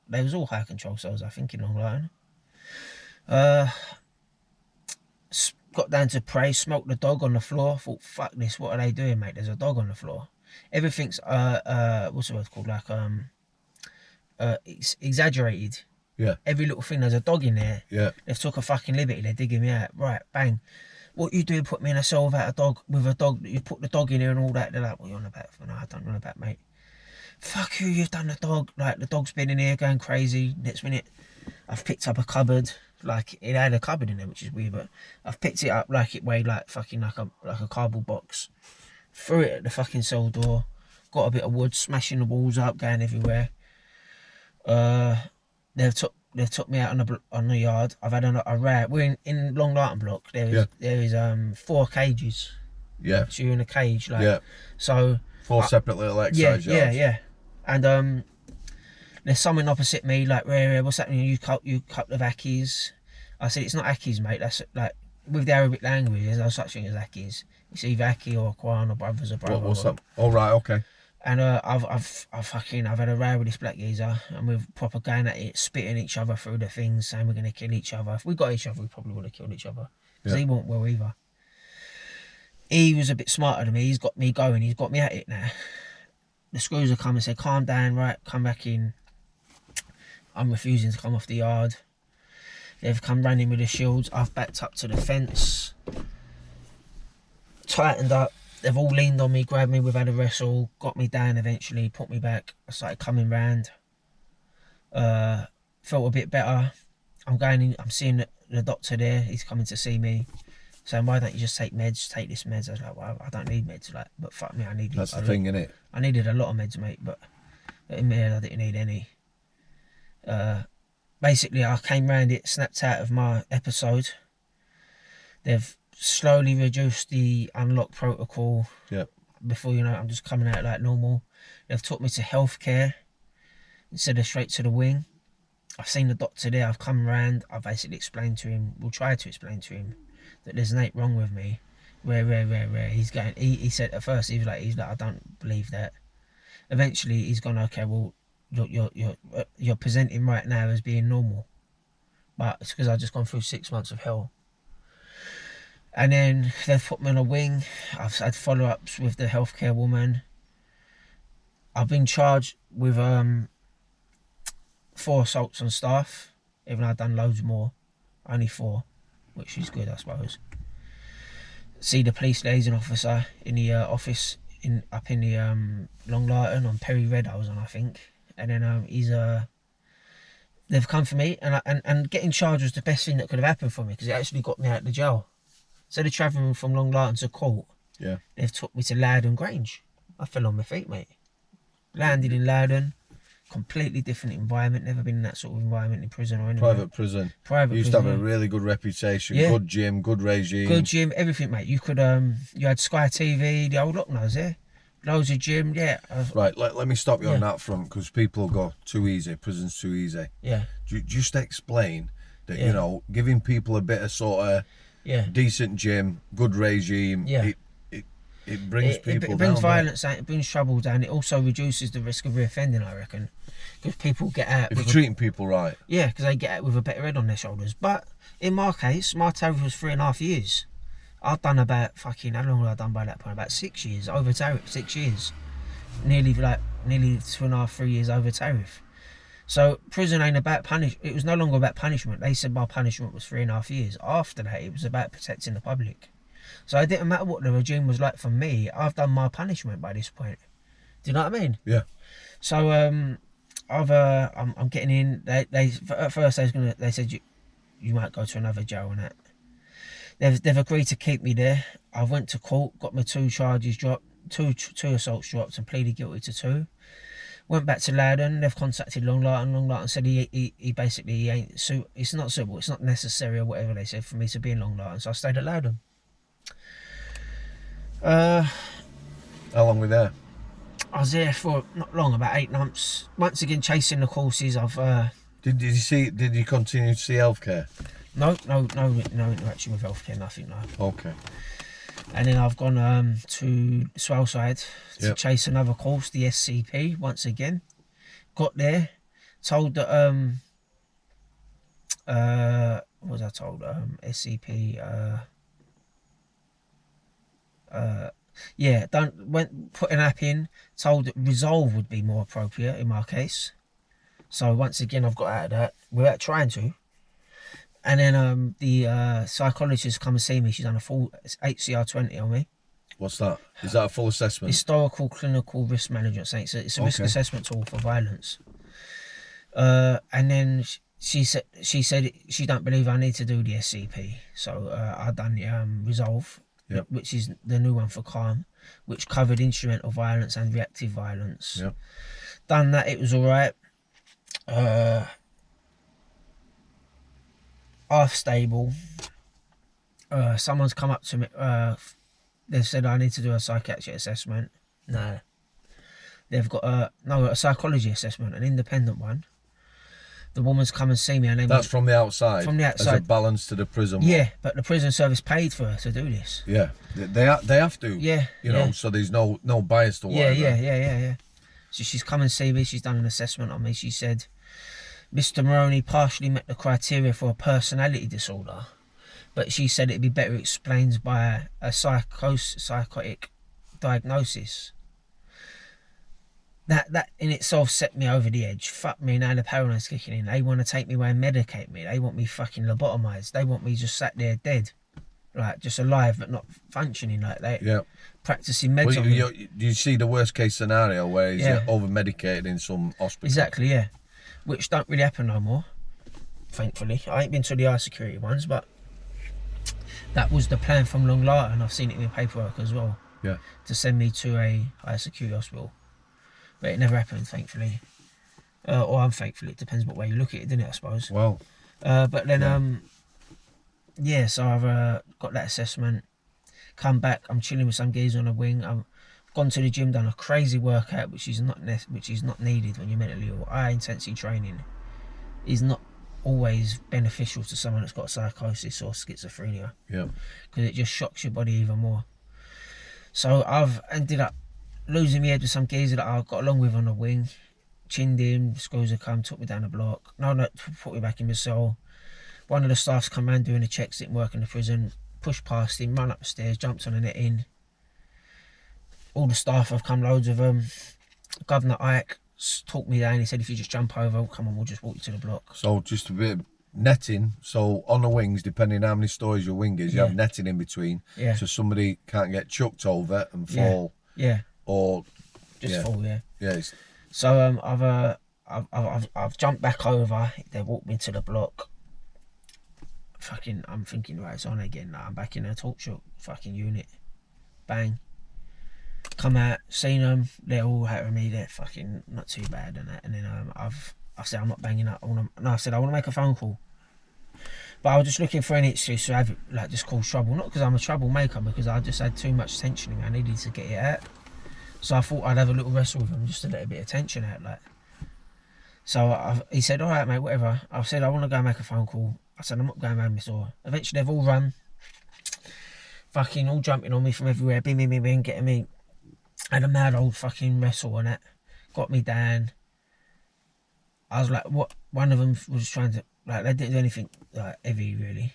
They was all high control cells, I think, in Long Lartin. Got down to pray, smoked the dog on the floor. Thought, fuck this, what are they doing, mate? There's a dog on the floor. Everything's what's the word called? Like exaggerated.
Yeah.
Every little thing, there's a dog in there.
Yeah.
They've took a fucking liberty. They're digging me out. Right, bang. What you do? Put me in a cell without a dog, with a dog. You put the dog in there and all that. They're like, what are you on about? No, I don't know about, mate. Fuck you, you've done the dog. Like, the dog's been in here going crazy. Next minute, I've picked up a cupboard. Like, it had a cupboard in there, which is weird, but I've picked it up like it weighed like fucking like a cardboard box. Threw it at the fucking cell door. Got a bit of wood, smashing the walls up, going everywhere. They've took me out on the yard. I've had a row. We're in Long Lartin block. There is 4 cages.
Yeah.
So you're in a cage, like.
Yeah.
So.
4 separate little exercise yards.
Yeah. And there's someone opposite me, like, what's happening? You cut the vackies. I said, it's not Akis, mate. That's like, with the Arabic language, there's no such thing as Akis. It's either Aki or Quran or brothers or brother.
What's up? All right, okay.
And I've had a row with this black geezer, and we're proper going at it, spitting each other through the things, saying we're gonna kill each other. If we got each other, we probably would have killed each other. Because he wasn't well either. He was a bit smarter than me. He's got me going. He's got me at it now. The screws have come and said, calm down, right, come back in. I'm refusing to come off the yard. They've come running with the shields. I've backed up to the fence. Tightened up. They've all leaned on me, grabbed me. We've had a wrestle. Got me down eventually, put me back. I started coming round. Felt a bit better. I'm going in. I'm seeing the doctor there. He's coming to see me. Saying, why don't you just take meds? Take this meds. I was like, well, I don't need meds. Like, but fuck me, I needed.
That's the thing, innit?
I needed a lot of meds, mate. But in my head, I didn't need any. Basically, I came round it, snapped out of my episode. They've slowly reduced the unlock protocol.
Yeah.
Before you know it, I'm just coming out like normal. They've took me to healthcare instead of straight to the wing. I've seen the doctor there. I've come round. I've basically explained to him. We'll try to explain to him that there's nothing wrong with me. Where. He's going. He said at first he was like I don't believe that. Eventually he's gone. Okay, well, you're presenting right now as being normal, but it's because I've just gone through 6 months of hell. And then they've put me on a wing. I've had follow-ups with the healthcare woman. I've been charged with 4 assaults on staff, even though I've done loads more. Only 4, which is good, I suppose. See the police liaison officer in the office up in the Long Lartin on Perry Red I was on, I think. And then they've come for me, and getting charged was the best thing that could have happened for me, because it actually got me out of the jail. Instead of travelling from Long Lartin to court, they've took me to Loudon Grange. I fell on my feet, mate. Landed in Loudon, completely different environment. Never been in that sort of environment in prison or anywhere.
Private prison.
Private
You used
prison,
to have
yeah.
a really good reputation,
Yeah.
good gym, good regime.
Good gym, everything, mate. You could, you had Sky TV, the old lot knows, yeah. Loads of gym, yeah.
Right, let me stop you
Yeah.
on that front, because people go too easy, prison's too easy.
Yeah.
Just explain that,
Yeah.
you know, giving people a bit of sort of
Yeah.
decent gym, good regime,
Yeah.
it brings people
it brings
down.
violence down, it brings trouble down. It also reduces the risk of reoffending, I reckon. Because people get out.
If you're treating people right.
Yeah, because they get out with a better head on their shoulders. But in my case, my tariff was 3.5 years. I've done about fucking, how long have I done by that point? About 6 years over tariff, 6 years. Nearly 2.5, 3 years over tariff. So prison ain't about it was no longer about punishment. They said my punishment was 3.5 years. After that, it was about protecting the public. So it didn't matter what the regime was like for me. I've done my punishment by this point. Do you know what I mean?
Yeah.
So I'm getting in. They at first they said you might go to another jail and that. They've agreed to keep me there. I went to court, got my 2 charges dropped, two assaults dropped, and pleaded guilty to 2. Went back to Loudon. They've contacted Long Lartin said he basically ain't it's not suitable, it's not necessary or whatever they said for me to be in Long Lartin. So I stayed at Loudon.
How long were you there?
I was there for not long, about 8 months. Once again, chasing the courses.
Did you continue to see healthcare?
No interaction with healthcare, nothing, no.
Okay.
And then I've gone to Swellside to
Yep.
chase another course, the SCP, once again. Got there, told that what was I told? SCP yeah, put an app in, told that Resolve would be more appropriate in my case. So once again I've got out of that without trying to. And then the psychologist come and see me. She's done a full HCR20 on me.
What's that? Is that a full assessment?
Historical clinical risk management. So it's a risk
Okay.
assessment tool for violence. And then she said she don't believe I need to do the SCP. So I done the Resolve,
Yep.
which is the new one for Calm, which covered instrumental violence and reactive violence.
Yep.
Done that, it was alright. Half stable. Someone's come up to me. They've said I need to do a psychiatric assessment. No. They've got a psychology assessment, an independent one. The woman's come and see me, and
That's from the outside.
From the outside.
As a balance to the prison.
Yeah, but the prison service paid for her to do this.
Yeah, they have to.
Yeah,
You know, so there's no bias to
Yeah,
whatever.
yeah. So she's come and see me. She's done an assessment on me. She said, Mr. Maroney partially met the criteria for a personality disorder, but she said it'd be better explained by a psychotic diagnosis. That in itself set me over the edge. Fuck me, now the paranoid's kicking in. They want to take me away and medicate me. They want me fucking lobotomized. They want me just sat there dead. Like, just alive but not functioning like that.
Yeah.
Practicing meds on me.
You see the worst case scenario where he's
Yeah.
over medicated in some hospital.
Exactly, yeah. Which don't really happen no more, thankfully. I ain't been to the high security ones, but that was the plan from Long Lartin. I've seen it in the paperwork as well.
Yeah.
To send me to a high security hospital. But it never happened, thankfully. Or unthankfully, it depends what way you look at it, doesn't it, I suppose.
Well.
But then, yeah, so I've got that assessment. Come back, I'm chilling with some geezer on a wing. I've gone to the gym, done a crazy workout, which is not needed when you're mentally ill. High intensity training is not always beneficial to someone that's got psychosis or schizophrenia.
Yeah.
Because it just shocks your body even more. So I've ended up losing my head with some geezer that I got along with on the wing. Chinned him, screws have come, took me down the block. No, put me back in my cell. One of the staff's come round doing the checks, didn't work in the prison. Pushed past him, run up the stairs, jumped on the netting. All the staff have come, loads of them. Governor Ike talked me down. He said, if you just jump over, come on, we'll just walk you to the block.
So just a bit of netting. So on the wings, depending how many stories your wing is, you have netting in between.
Yeah.
So somebody can't get chucked over and fall.
Yeah.
Or
Just fall, yeah.
Yeah.
So I've jumped back over. They walked me to the block. Fucking, I'm thinking, right, it's on again. Now I'm back in a talk show fucking unit. Bang. come out, seen them, they're all happy with me, they're fucking not too bad and that. And then I said I'm not banging up. I said I want to make a phone call. But I was just looking for an excuse to have it, like, just cause trouble. Not because I'm a troublemaker, because I just had too much tension in me. I needed to get it out. So I thought I'd have a little wrestle with him just to let a bit of tension out, like. So he said, all right, mate, whatever. I said, I want to go and make a phone call. I said, I'm not going around this door. Eventually, they've all run. Fucking all jumping on me from everywhere. Bing, getting me. Had a mad old fucking wrestle on it. Got me down. I was like, what? One of them was trying to, like, they didn't do anything, like, heavy, really.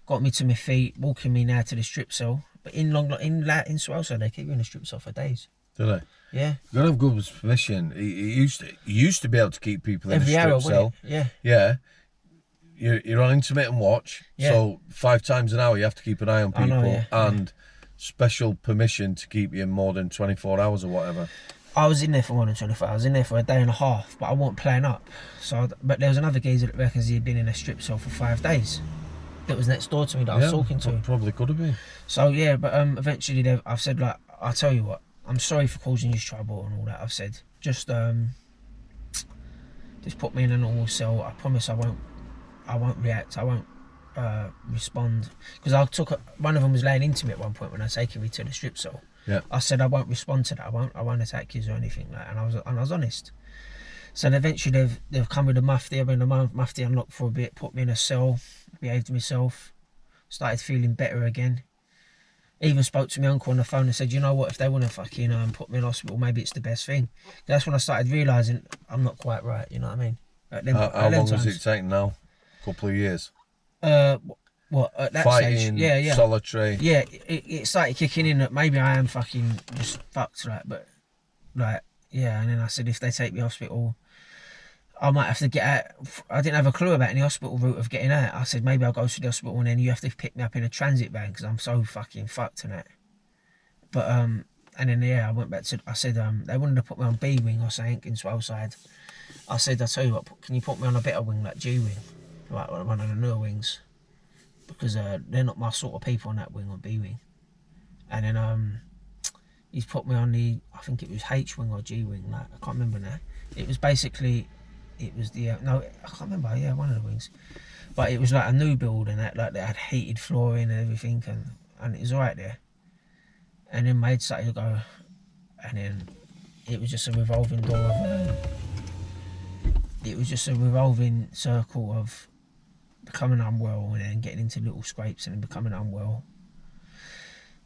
Got me to my feet, walking me now to the strip cell. But in Swelso, they keep you in the strip cell for days.
Do they?
Yeah.
You gotta have good permission. He used to be able to keep people in
Every
a strip
hour,
cell.
Yeah.
Yeah. You're on intermittent watch, so 5 times an hour you have to keep an eye on people, and special permission to keep you in more than 24 hours or whatever. I
was in there for more than 24 hours. I was in there for a day and a half, but I wasn't playing up. But there was another geezer that reckons he'd been in a strip cell for 5 days. That was next door to me that I was talking to.
Probably could have been.
So yeah, but eventually I've said, like, I'll tell you what, I'm sorry for causing you trouble and all that. I've said, just put me in a normal cell. I promise I won't react. I won't respond, because one of them was laying into me at one point when I was taking me to the strip cell.
Yeah.
I said I won't respond to that. I won't attack you or anything like. And I was honest. So eventually they've come with a mufti. I've been a mufti unlocked for a bit. Put me in a cell. Behaved myself. Started feeling better again. Even spoke to my uncle on the phone and said, you know what, if they want to fucking put me in hospital, maybe it's the best thing. That's when I started realising I'm not quite right. You know what I mean?
How long has it taken now? A couple of years.
What, at that
Fighting,
stage? Yeah.
Solitary.
Yeah, it started kicking in that maybe I am fucking just fucked, right? But, like, yeah, and then I said, if they take me to hospital, I might have to get out. I didn't have a clue about any hospital route of getting out. I said, maybe I'll go to the hospital and then you have to pick me up in a transit van because I'm so fucking fucked in it. But, and then, yeah, I went back to, I said, they wanted to put me on B wing or something in Swellside. I said, I'll tell you what, can you put me on a better wing, like G wing? Like one of the newer wings. Because they're not my sort of people on that wing or B wing. And then he's put me on the, I think it was H wing or G wing, like, I can't remember now. It was basically, it was the, no, I can't remember, yeah, one of the wings. But it was like a new build and that, like, they had heated flooring and everything, and it was alright there. And then mate started to go, and then it was just a revolving door of, it was just a revolving circle of becoming unwell and then getting into little scrapes and then becoming unwell.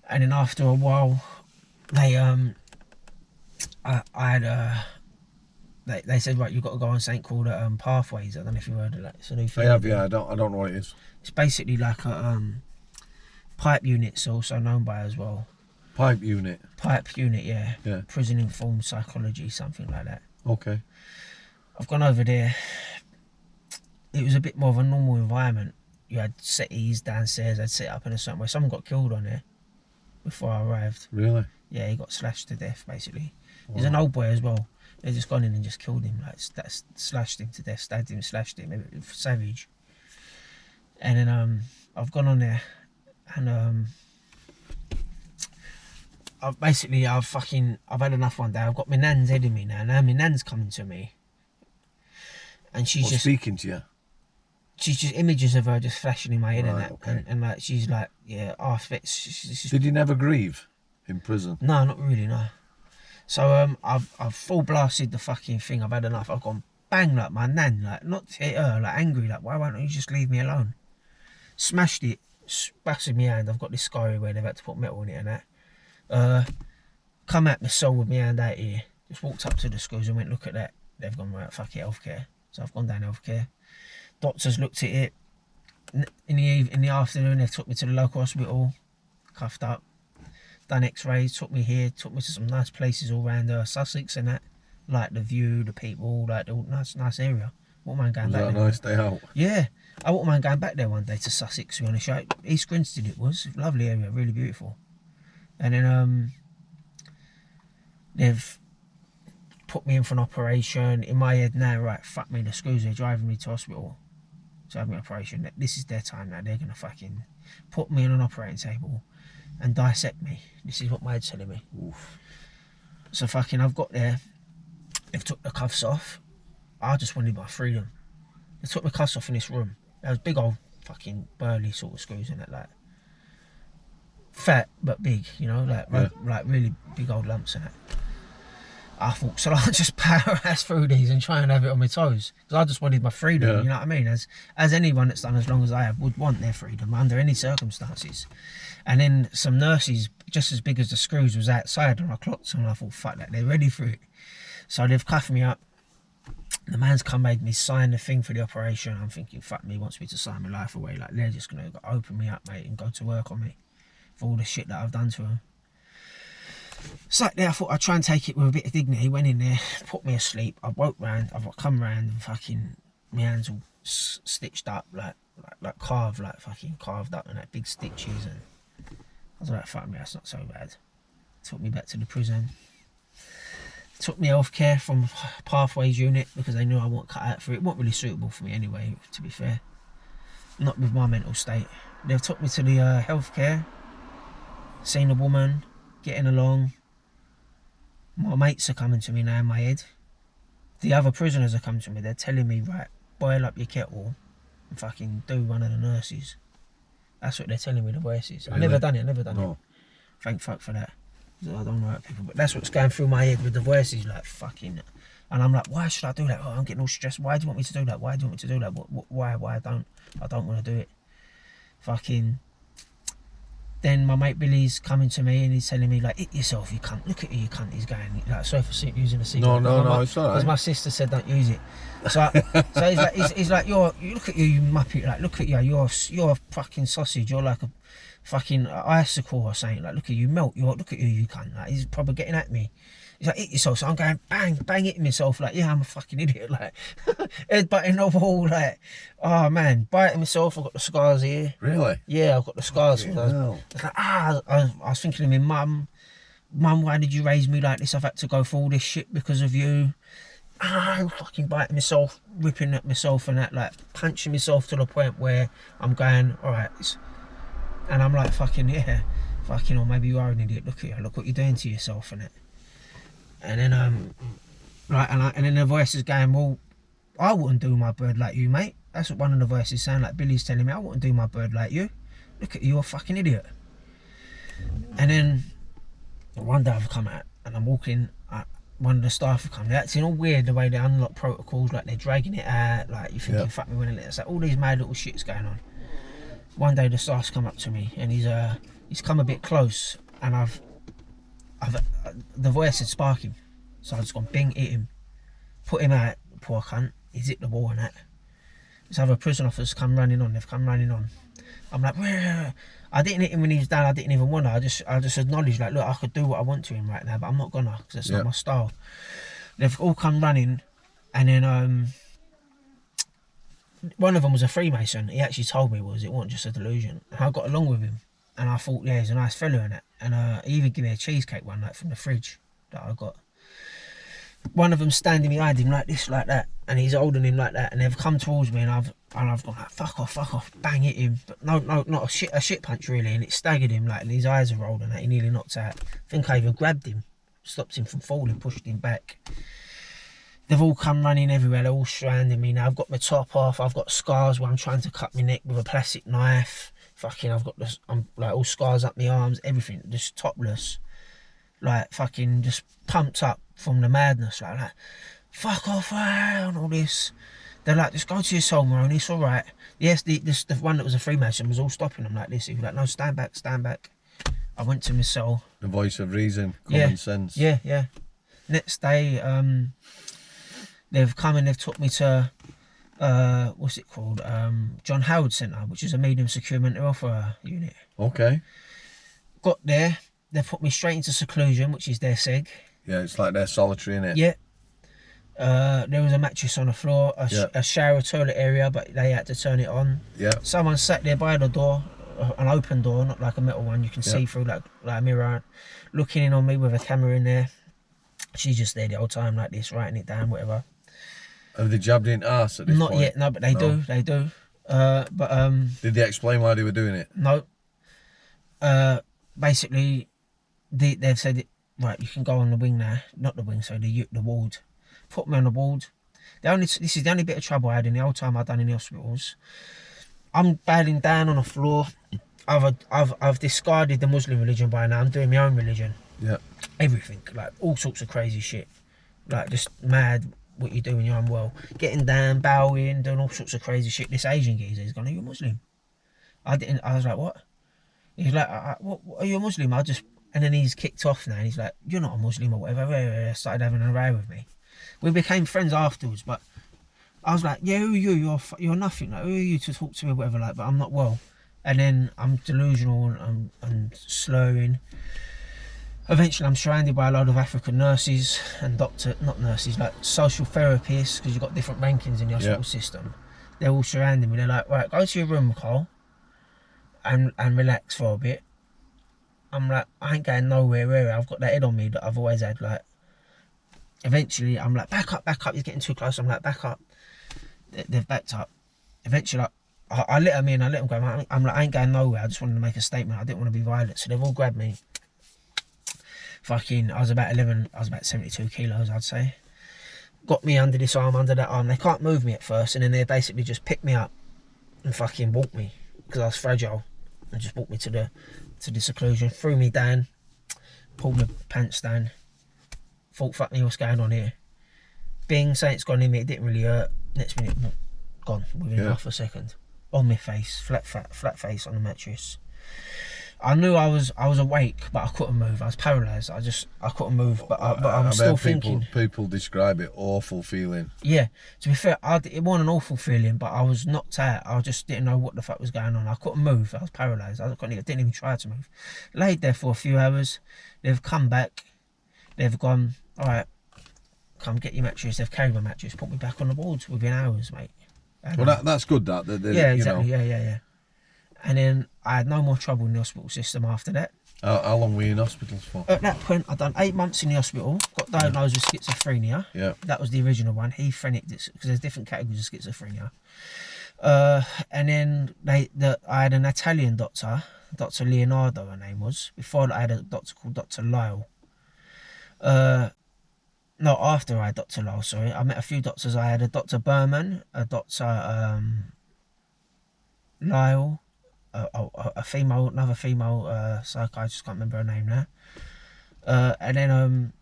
And then after a while, they they said, right, you've got to go on something called Pathways. I don't know if you heard of that. It's a new thing.
I have, yeah. I don't know what it is.
It's basically like a pipe unit, so also known by as well.
Pipe unit.
Pipe unit, yeah.
Yeah.
Prison informed psychology, something like that.
Okay.
I've gone over there. It was a bit more of a normal environment. You had settees downstairs. I'd sit up in a certain way. Someone got killed on there before I arrived.
Really?
Yeah, he got slashed to death, basically. Wow. He's an old boy as well. They just gone in and just killed him. Like, slashed him to death, stabbed him, slashed him. It was savage. And then I've gone on there and I've had enough one day. I've got my nan's head in me now. Now my nan's coming to me. And she's just
speaking to you.
She's just images of her just flashing in my head,
right,
and that,
okay.
and like she's like, yeah,
Did you never grieve in prison?
No, not really, no. So I've full blasted the fucking thing. I've had enough. I've gone bang, like my nan, like not hit her, like angry, like why won't you just leave me alone? Smashed it, busted my hand. I've got this scar where they've had to put metal in it and that. Come at my cell with my hand out here. Just walked up to the schools and went, look at that. They've gone, right, fuck it, healthcare. So I've gone down healthcare. Doctors looked at it. In the afternoon, they took me to the local hospital, cuffed up, done x-rays, took me here, took me to some nice places all around Sussex and that. Like the view, the people, like the nice area. Wouldn't mind going back there.
Was that a nice day out?
Yeah. I wouldn't mind going back there one day to Sussex, to be honest. East Grinstead it was. Lovely area, really beautiful. And then they've put me in for an operation. In my head now, right, fuck me, the screws are driving me to hospital. to have my operation. This is their time now. They're gonna fucking put me on an operating table and dissect me. This is what my head's telling me.
Oof.
So fucking, I've got there. They've took the cuffs off. I just wanted my freedom. They took the cuffs off in this room. There was big old fucking burly sort of screws in it, like fat but big, you know, like really big old lumps in it. I thought, so I'll just power ass through these and try and have it on my toes, because I just wanted my freedom. You know what I mean? As anyone that's done as long as I have would want their freedom under any circumstances. And then some nurses, just as big as the screws, was outside, and I clocked them, and I thought, fuck that, they're ready for it. So they've cuffed me up. The man's come made me sign the thing for the operation. I'm thinking, fuck me, he wants me to sign my life away. Like, they're just gonna open me up, mate, and go to work on me for all the shit that I've done to him. Sat there, I thought I'd try and take it with a bit of dignity. Went in there, put me asleep. I woke round, I've come round, and fucking my hands all stitched up, like carved, like fucking carved up, and like big stitches. And I was like, fuck me, that's not so bad. Took me back to the prison. Took me healthcare from Pathways unit because they knew I wasn't cut out for it. It wasn't really suitable for me anyway, to be fair. Not with my mental state. They've took me to the healthcare. Seen a woman, getting along. My mates are coming to me now in my head. The other prisoners are coming to me. They're telling me, right, boil up your kettle and fucking do one of the nurses. That's what they're telling me, the voices. Really? I never done it. Thank fuck for that. I don't hurt people, but that's what's going through my head with the voices, like fucking. And I'm like, why should I do that? Oh, I'm getting all stressed. Why do you want me to do that? Why do you want me to do that? Why I don't want to do it. Fucking. Then my mate Billy's coming to me and he's telling me, like, hit yourself, you cunt. Look at you, you cunt. He's going, like, sorry for using a cigarette.
No, it's alright.
Because my sister said don't use it. So he's like, you look at you muppet. Like, look at you, you're a fucking sausage. You're like a fucking icicle or something. Like, look at you, melt. Look at you cunt. Like, he's probably getting at me. He's like, hit yourself. So I'm going bang, hitting myself. Like, yeah, I'm a fucking idiot. Like, headbutting the wall. Like, oh man, biting myself. I've got the scars here.
Really?
Yeah, I've got the scars.
Yeah,
I was thinking of my mum. Mum, why did you raise me like this? I've had to go through all this shit because of you. I'm fucking biting myself, whipping at myself and that, like punching myself to the point where I'm going, all right. And I'm like, fucking, yeah, fucking, or maybe you are an idiot. Look at you, look what you're doing to yourself and it. And then and then the voice is going, well, I wouldn't do my bird like you, mate. That's what one of the voices saying. Like Billy's telling me, I wouldn't do my bird like you. Look at you, you're a fucking idiot. And then one day I've come out and I'm walking. One of the staff have come. They're acting all weird the way they unlock protocols, like they're dragging it out. Like you thinking, fuck me when it lets. Like all these mad little shits going on. One day the staff's come up to me and he's come a bit close and I've the voice said sparking, so I just gone bing, hit him, put him out, poor cunt. He's hit the wall and that. This other prison officers come running on. They've come running on. I'm like, where? I didn't hit him when he was down. I didn't even want to. I just acknowledged, like, look, I could do what I want to him right now, but I'm not gonna, because that's not my style. They've all come running, and then one of them was a Freemason. He actually told me it wasn't just a delusion. And I got along with him, and I thought, yeah, he's a nice fella in it. And he even gave me a cheesecake one night from the fridge that I got. One of them standing behind him like this, like that, and he's holding him like that, and they've come towards me, and I've gone like, fuck off, bang, hit him, but no, not a shit punch really, and it staggered him, like, and his eyes are rolled and that, he nearly knocked out. I think I even grabbed him, stopped him from falling, pushed him back. They've all come running everywhere, they're all surrounding me now. I've got my top off, I've got scars where I'm trying to cut my neck with a plastic knife. Fucking, I'm like all scars up my arms, everything, just topless. Like fucking just pumped up from the madness, like that. Fuck off, and all this. They're like, just go to your soul, Maroni, it's alright. Yes, the one that was a Freemason was all stopping them like this. He was like, no, stand back. I went to my cell.
The voice of reason, common sense.
Yeah. Next day, they've come and they've took me to, what's it called? John Howard Centre, which is a medium secure mental health unit.
Okay.
Got there, they put me straight into seclusion, which is their seg.
Yeah, it's like they're solitary, innit?
Yeah. There was a mattress on the floor, a shower toilet area, but they had to turn it on. Yeah. Someone sat there by the door, an open door, not like a metal one, you can see through like a mirror, looking in on me with a camera in there. She's just there the whole time like this, writing it down, whatever.
Have they jabbed in arse at this point?
Not yet, no, but they do.
Did they explain why they were doing it?
No. Basically, they've said, right, you can go on the wing now. Not the wing, so the ward. Put me on the ward. This is the only bit of trouble I had in the whole time I've done in the hospitals. I'm battling down on the floor. I've discarded the Muslim religion by now. I'm doing my own religion.
Yeah.
Everything, like all sorts of crazy shit, like just mad what you do when you're unwell. Getting down, bowing, doing all sorts of crazy shit. This Asian geezer is going, "Are you a Muslim?" I was like, "What?" He's like, "What? Are you a Muslim?" And then he's kicked off now. And he's like, "You're not a Muslim or whatever." Started having a row with me. We became friends afterwards, but I was like, "Yeah, who are you? You're nothing. Like, who are you to talk to me, or whatever? Like, but I'm not well." And then I'm delusional and slurring. Eventually, I'm surrounded by a lot of African nurses and not nurses, like social therapists, because you've got different rankings in the hospital system. They're all surrounding me. They're like, "Right, go to your room, Karl, and relax for a bit." I'm like, "I ain't going nowhere. I've got that head on me that I've always had." Like, eventually, I'm like, back up, he's getting too close. I'm like, back up. They've backed up. Eventually, I let them in, I let them go. I'm like, I ain't going nowhere. I just wanted to make a statement. I didn't want to be violent. So they've all grabbed me. I was about 72 kilos, I'd say. Got me under this arm, under that arm. They can't move me at first, and then they basically just picked me up and fucking walked me, because I was fragile, and just walked me to the seclusion, threw me down, pulled my pants down, thought, fuck me, what's going on here? Bing, something's gone in me, it didn't really hurt. Next minute, gone, within half a second. On my face, flat face on the mattress. I knew I was awake, but I couldn't move. I was paralysed. I couldn't move, but I'm still thinking.
People describe it awful feeling.
Yeah, to be fair, it wasn't an awful feeling, but I was knocked out. I just didn't know what the fuck was going on. I couldn't move. I was paralysed. I didn't even try to move. Laid there for a few hours. They've come back. They've gone, all right, come get your mattress. They've carried my mattress, put me back on the wards within hours, mate.
Well, that's good.
Yeah, exactly. You know. Yeah. And then I had no more trouble in the hospital system after that.
How long were you in hospital for?
At that point, I'd done 8 months in the hospital, got diagnosed with schizophrenia.
Yeah. That
was the original one, phrenic, because there's different categories of schizophrenia. And then I had an Italian doctor, Dr. Leonardo, her name was. Before that, I had a doctor called Dr. Lyle. No, after I had Dr. Lyle, sorry. I met a few doctors. I had a Dr. Berman, a Dr. Lyle, another female psychiatrist, can't remember her name now. And then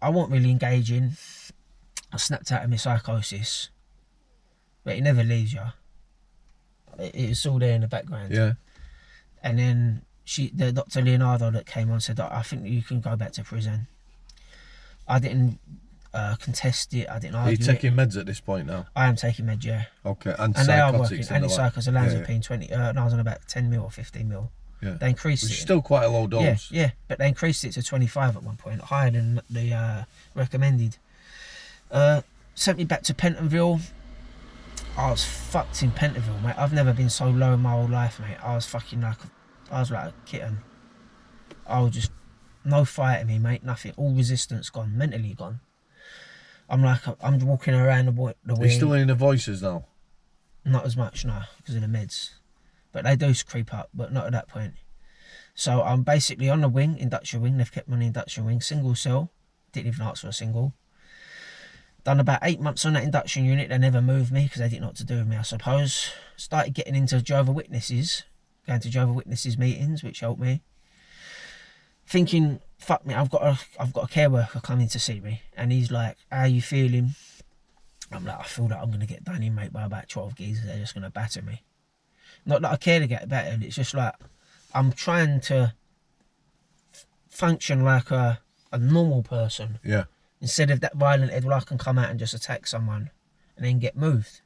I wasn't really engaging. I snapped out of my psychosis, but it never leaves you. It's all there in the background.
Yeah.
And then the Dr. Leonardo that came on said, "I think you can go back to prison." I didn't contest it. I didn't argue.
Are you taking meds at this point now?
I am taking meds, yeah.
Okay,
and they are working.
antipsychotics.
Antipsychotics, olanzapine, 20. No, I was on about 10 mil or 15 mil.
Yeah.
They increased it.
Which is still quite a low dose.
Yeah, but they increased it to 25 at one point, higher than the recommended. Sent me back to Pentonville. I was fucked in Pentonville, mate. I've never been so low in my whole life, mate. I was like a kitten. I was just, no fight in me, mate, nothing. All resistance gone, mentally gone. I'm walking around the wing.
Are you still in the voices now?
Not as much, no, because of the meds. But they do creep up, but not at that point. So I'm basically on the wing, induction wing. They've kept me on the induction wing, single cell. Didn't even ask for a single. Done about 8 months on that induction unit. They never moved me because they didn't know what to do with me, I suppose. Started getting into Jehovah's Witnesses, going to Jehovah's Witnesses meetings, which helped me. Thinking, fuck me, I've got a care worker coming to see me, and he's like, "How you feeling?" I'm like, "I feel that I'm gonna get done in, mate, by about 12 geezers. They're just gonna batter me." Not that I care to get battered. It's just like I'm trying to function like a normal person.
Yeah.
Instead of that violent head, where I can come out and just attack someone and then get moved.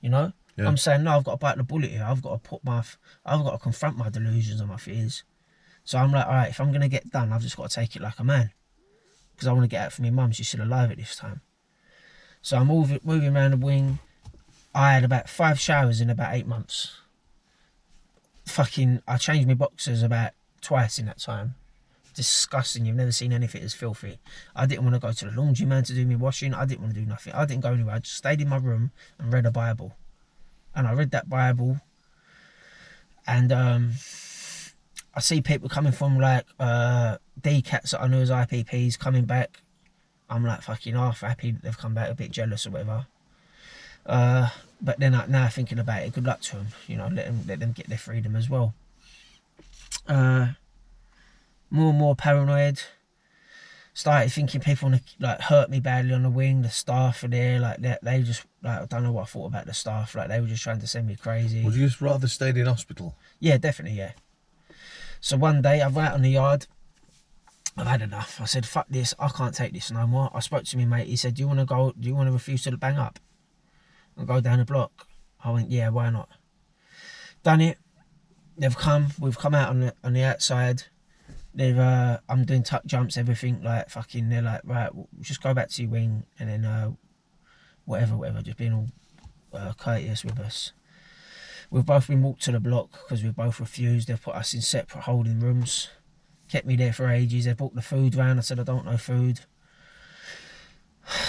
You know? Yeah. I'm saying, no, I've got to bite the bullet here. I've got to confront my delusions and my fears. So I'm like, all right, if I'm going to get done, I've just got to take it like a man. Because I want to get out for my mum. She's still alive at this time. So I'm moving around the wing. I had about 5 showers in about 8 months. I changed my boxers about twice in that time. Disgusting. You've never seen anything as filthy. I didn't want to go to the laundry man to do me washing. I didn't want to do nothing. I didn't go anywhere. I just stayed in my room and read a Bible. and I read that Bible, and I see people coming from like DCATs that I knew as IPPs coming back. I'm like fucking half happy that they've come back, a bit jealous or whatever. But then now thinking about it, good luck to them. You know, let them get their freedom as well. More and more paranoid. Started thinking people want to like hurt me badly on the wing. The staff are there, like they just like, I don't know what I thought about the staff. Like they were just trying to send me crazy.
Would you just rather stayed in hospital?
Yeah, definitely, yeah. So one day I went out on the yard. I've had enough. I said, fuck this. I can't take this no more. I spoke to my mate. He said, do you want to refuse to bang up and go down the block? I went, yeah, why not? Done it. We've come out on the outside. I'm doing tuck jumps, everything, like fucking, they're like, right, we'll just go back to your wing, and then whatever, just being all courteous with us. We've both been walked to the block because we've both refused. They've put us in separate holding rooms, kept me there for ages. They brought the food round. I said, I don't know food.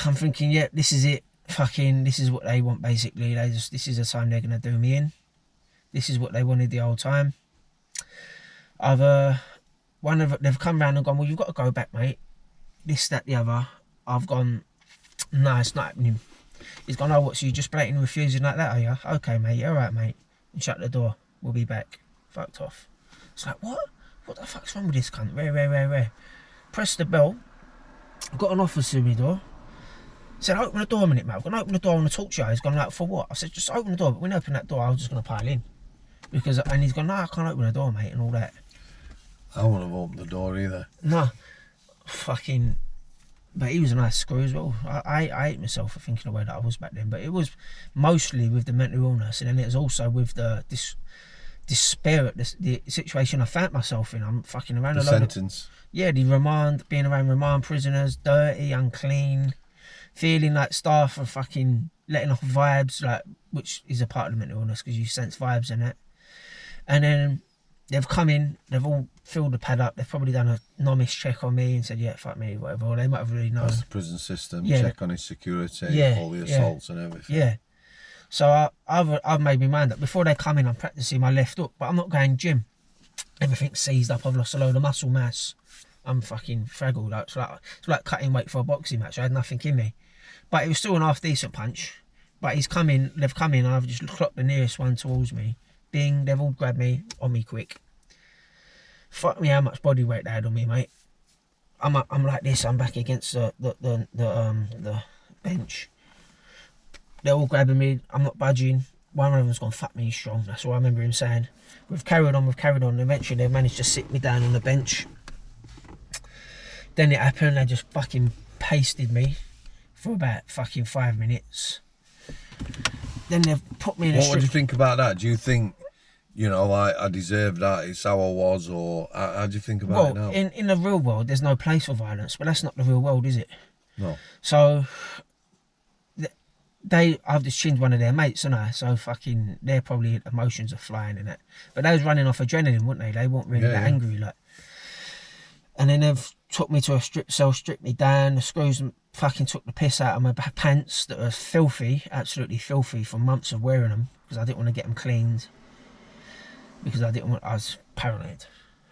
I'm thinking, yeah, this is it. Fucking, this is what they want basically. This is the time they're gonna do me in. This is what they wanted the whole time. They've come round and gone, well, you've got to go back, mate. This, that, the other. I've gone, no, it's not happening. He's gone, oh, what, so you just blatantly refusing like that, are you? Okay, mate, all right, mate. And shut the door. We'll be back. Fucked off. It's like, what? What the fuck's wrong with this cunt? Rare. Press the bell. Got an officer in my door. Said, open the door a minute, mate. I'm going to open the door. I want to talk to you. He's gone, like, for what? I said, just open the door. But when I open that door, I was just going to pile in. And he's gone, no, I can't open the door, mate, and all that.
I wouldn't have opened the door either.
No. Fucking... But he was a nice screw as well. I hate myself for thinking the way that I was back then. But it was mostly with the mental illness, and then it was also with this despair at the situation I found myself in. I'm fucking around
the
a load
sentence.
Being around remand prisoners, dirty, unclean, feeling like staff are fucking letting off vibes, like, which is a part of the mental illness because you sense vibes in it. And then they've come in, they've all filled the pad up, they've probably done a novice check on me and said, yeah, fuck me, whatever, or they might have really known.
That's the prison system,
yeah.
Check on his security, all the assaults and everything.
Yeah. So I've made my mind up. Before they come in, I'm practicing my left hook, but I'm not going gym. Everything's seized up, I've lost a load of muscle mass. I'm fucking fraggled. It's like cutting weight for a boxing match. I had nothing in me. But it was still an half decent punch. But they've come in, and I've just clocked the nearest one towards me. Bing, they've all grabbed me on me quick. Fuck me how much body weight they had on me, mate. I'm like this, I'm back against the bench. They're all grabbing me, I'm not budging. One of them's gone, fuck me, he's strong. That's all I remember him saying. We've carried on. Eventually they've managed to sit me down on the bench. Then it happened, they just fucking pasted me for about fucking 5 minutes. Then they've put me in a
What would you think about that? Do you think, you know, I deserve that, it's how I was, or how do you think about it now?
In the real world, there's no place for violence, but that's not the real world, is it?
No.
So, I've just chinned one of their mates, and so fucking, their probably emotions are flying in it. But they was running off adrenaline, weren't they? They weren't really that angry, like. And then they've took me to a strip cell, stripped me down. The screws fucking took the piss out of my pants that were filthy, absolutely filthy from months of wearing them because I didn't want to get them cleaned. Because I was paranoid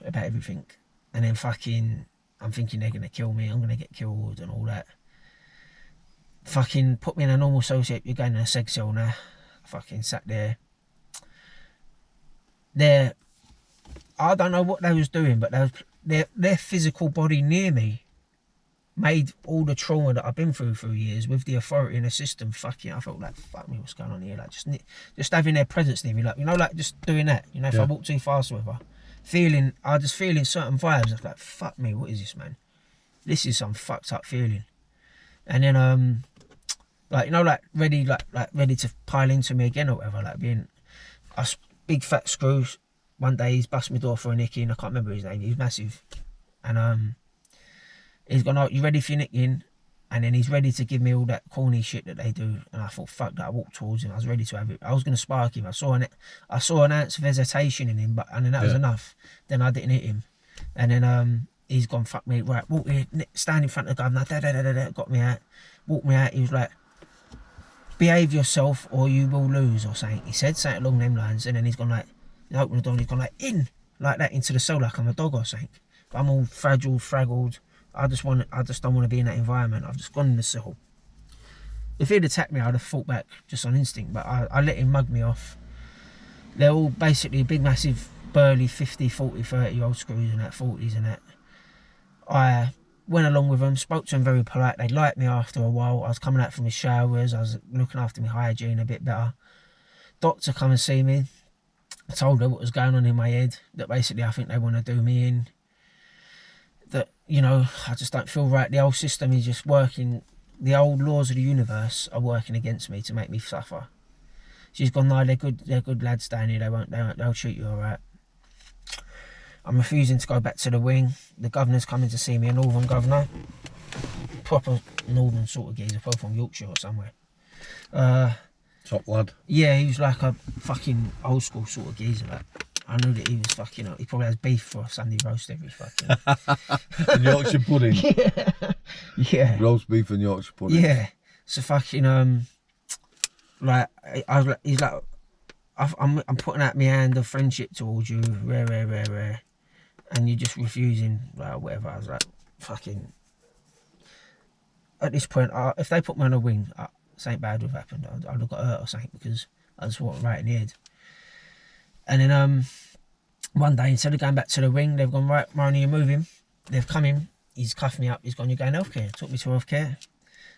about everything. And then fucking, I'm thinking they're going to kill me, I'm going to get killed and all that. Fucking put me in a normal associate, you're going in a seg cell now. Fucking sat there. I don't know what they was doing, but their physical body near me made all the trauma that I've been through years with the authority in the system. Fucking, I felt like, fuck me, what's going on here? Like just having their presence near me, like, you know, like just doing that. You know, if I walk too fast or whatever, I just feeling certain vibes. I was like, fuck me, what is this, man? This is some fucked up feeling. And then like, you know, like ready to pile into me again or whatever. Like being a big fat screw. One day he's bust my door for a nicking. I can't remember his name. He's massive, and he's gone, oh, you ready for your nicking? And then he's ready to give me all that corny shit that they do. And I thought, fuck that. I walked towards him. I was ready to have it. I was going to spark him. I saw an ounce of hesitation in him, and then that was enough. Then I didn't hit him. And then he's gone, fuck me, right, walk here, stand in front of the governor, got me out, walked me out. He was like, behave yourself or you will lose or something. He said something along them lines, and then he's gone like, he opened the door and he's gone like, in, like that, into the cell like I'm a dog or something. But I'm all fragile, fraggled. I just don't want to be in that environment. I've just gone in the cell. If he'd attacked me, I'd have fought back just on instinct, but I let him mug me off. They're all basically big, massive, burly 50, 40, 30-year-old screws and that, 40s and that. I went along with them, spoke to them very polite. They liked me after a while. I was coming out from my showers. I was looking after my hygiene a bit better. Doctor come and see me. I told her what was going on in my head, that basically I think they want to do me in. That, you know, I just don't feel right. The old system is just working. The old laws of the universe are working against me to make me suffer. She's gone, no, they're good lads down here. They'll treat you all right. I'm refusing to go back to the wing. The governor's coming to see me, a northern governor. Proper northern sort of geezer, probably from Yorkshire or somewhere.
Top lad.
Yeah, he was like a fucking old school sort of geezer. Like, I knew that he was fucking, he probably has beef for a Sunday roast every fucking...
And Yorkshire pudding.
Yeah.
Roast beef and Yorkshire pudding.
Yeah. So fucking, like, I was like, he's like, I'm putting out my hand of friendship towards you, rare. And you're just refusing, like, whatever. I was like, fucking... At this point, if they put me on a wing, something bad would have happened. I'd have got hurt or something, because I just walked right in the head. And then one day, instead of going back to the wing, they've gone, right, Marnie, you move him. They've come in, he's cuffed me up, he's gone, you're going healthcare. Took me to healthcare.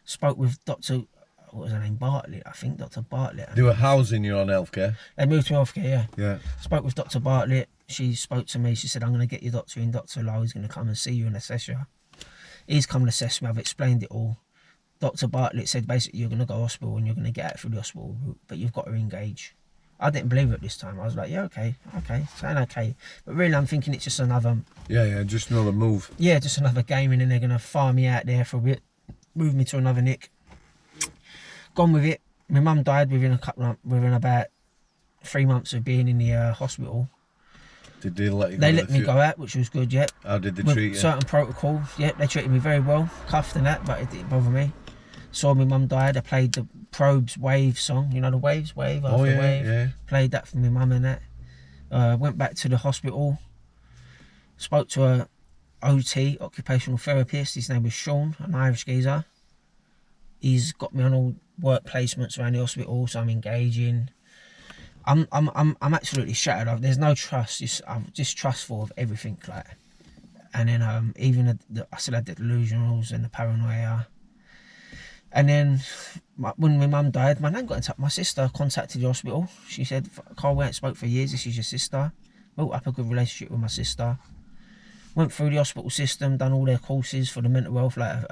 Spoke with Dr. What was her name? Bartlett, I think, Dr. Bartlett.
They were housing you on healthcare?
They moved to healthcare, yeah.
Yeah.
Spoke with Dr. Bartlett. She spoke to me, she said, I'm going to get your doctor in, Dr. Lowe, he's going to come and see you and assess you. He's come and assessed me, I've explained it all. Dr. Bartlett said, basically, you're going to go to hospital and you're going to get out through the hospital route, but you've got to engage. I didn't believe it this time. I was like, yeah, okay, sound okay. But really, I'm thinking it's just another...
Yeah, just another move.
Yeah, just another game, and then they're going to farm me out there for a bit, move me to another nick. Gone with it. My mum died within about 3 months of being in the hospital.
Did they let you go?
They let me go out, which was good, yeah.
How did they
with
treat you?
Certain protocols, yeah, they treated me very well. Cuffed and that, but it didn't bother me. Saw my mum died, I played the Probes Wave song, you know, the waves, wave after wave.
Yeah.
Played that for my mum and that. Went back to the hospital, spoke to a OT, occupational therapist. His name was Sean, an Irish geezer. He's got me on all work placements around the hospital, so I'm engaging. I'm absolutely shattered. There's no trust. I'm distrustful of everything, like. And then even I still had the delusions and the paranoia. And then when my mum died, my nan got in touch. My sister contacted the hospital. She said, Karl, we haven't spoke for years. This is your sister. Built up a good relationship with my sister. Went through the hospital system, done all their courses for the mental health, like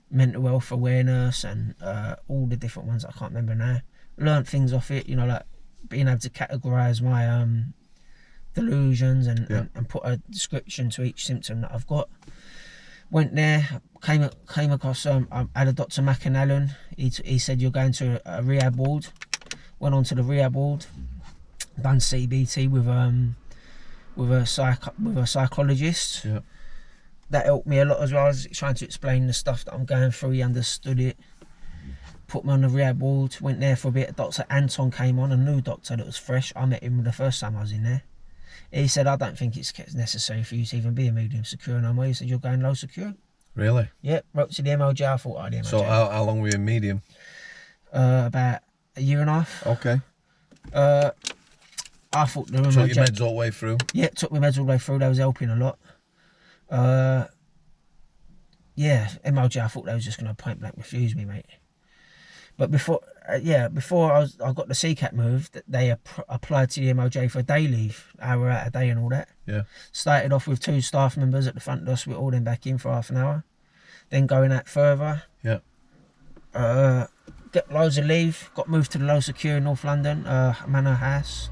mental health awareness and all the different ones I can't remember now. Learned things off it, you know, like being able to categorise my delusions and put a description to each symptom that I've got. Went there, came across, I had a Dr. McAnallen. He said, you're going to a rehab ward. Went on to the rehab ward, done CBT with a psychologist.
Yeah.
That helped me a lot as well. I was trying to explain the stuff that I'm going through. He understood it. Put me on the rehab ward, went there for a bit. Dr. Anton came on, a new doctor that was fresh. I met him the first time I was in there. He said, I don't think it's necessary for you to even be a medium secure no more. He said, you're going low secure.
Really?
Yep, wrote to the MLJ. I thought, the MLJ.
So how long were you in medium?
About a year and a half.
Okay.
I thought the MLJ...
Took your meds all the way through?
Yeah, took my meds all the way through. They was helping a lot. Yeah, MLJ, I thought they was just going to point blank refuse me, mate. But before I got the CCAT moved, they applied to the MLJ for a day leave, hour out a day and all that.
Yeah.
Started off with 2 staff members at the front of the hospital, then back in for half an hour. Then going out further.
Yeah.
Get loads of leave, got moved to the low secure in North London, Manor House.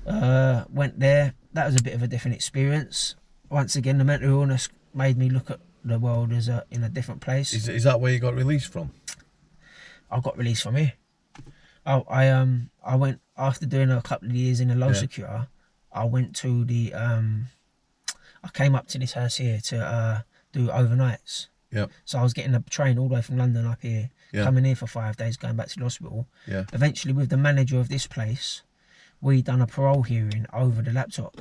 Went there. That was a bit of a different experience. Once again, the mental illness made me look at the world as in a different place.
Is that where you got released from?
I got released from here. I went after doing a couple of years in the low secure. I went to the I came up to this house here to do overnights.
Yep.
So I was getting a train all the way from London up here,
Yeah.
coming here for 5 days, going back to the hospital.
Yeah.
Eventually, with the manager of this place, we done a parole hearing over the laptop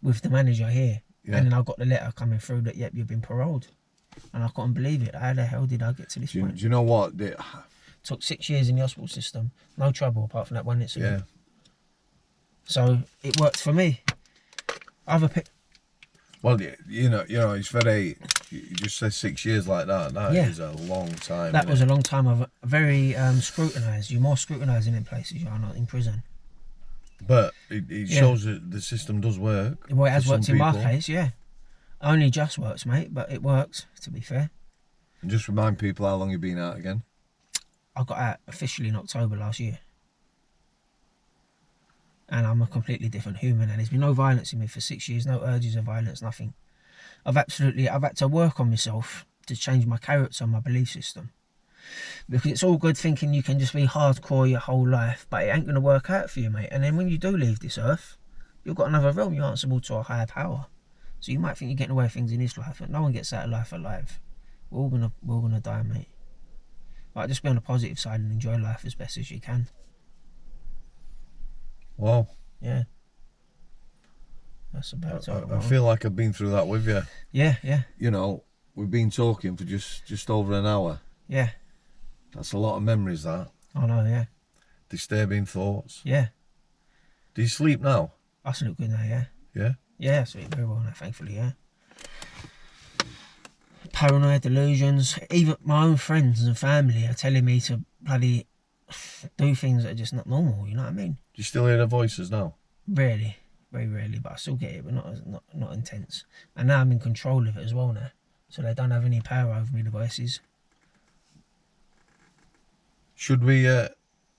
with the manager here.
Yeah.
And then I got the letter coming through that, yep, you've been paroled. And I couldn't believe it. How the hell did I get to this point?
Do you know what?
Took 6 years in the hospital system. No trouble apart from that one incident.
Yeah.
So it worked for me.
Well, you know, it's very. You just say 6 years like that. That is a long time.
That was a long time. Of very scrutinised. You're more scrutinising in places you are not in prison.
But it shows that the system does work.
Well, it has worked in my case, yeah. Only just works, mate, but it works, to be fair.
And just remind people how long you've been out again.
I got out officially in October last year. And I'm a completely different human, and there's been no violence in me for 6 years, no urges of violence, nothing. I've had to work on myself to change my character and my belief system. Because it's all good thinking you can just be hardcore your whole life, but it ain't going to work out for you, mate. And then when you do leave this earth, you've got another realm. You're answerable to a higher power. So you might think you're getting away with things in this life, but no one gets out of life alive. We're all gonna die, mate. But just be on the positive side and enjoy life as best as you can.
Wow.
Yeah. That's about it.
I feel like I've been through that with you.
Yeah, yeah.
You know, we've been talking for just over an hour.
Yeah.
That's a lot of memories, that.
I know, yeah.
Disturbing thoughts.
Yeah.
Do you sleep now?
I sleep good now, yeah.
Yeah?
Yeah, I sleep very well now, thankfully, yeah. Paranoid delusions. Even my own friends and family are telling me to bloody do things that are just not normal, you know what I mean?
Do you still hear their voices now?
Rarely. Very rarely, but I still get it, but not intense. And now I'm in control of it as well now. So they don't have any power over me, the voices.
Should we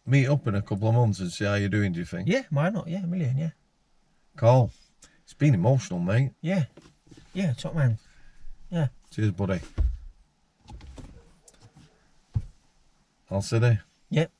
meet up in a couple of months and see how you're doing, do you think?
Yeah, why not? Yeah, a million, yeah.
Karl, it's been emotional, mate.
Yeah. Yeah, top man. Yeah.
Cheers, buddy. I'll sit there.
Yep.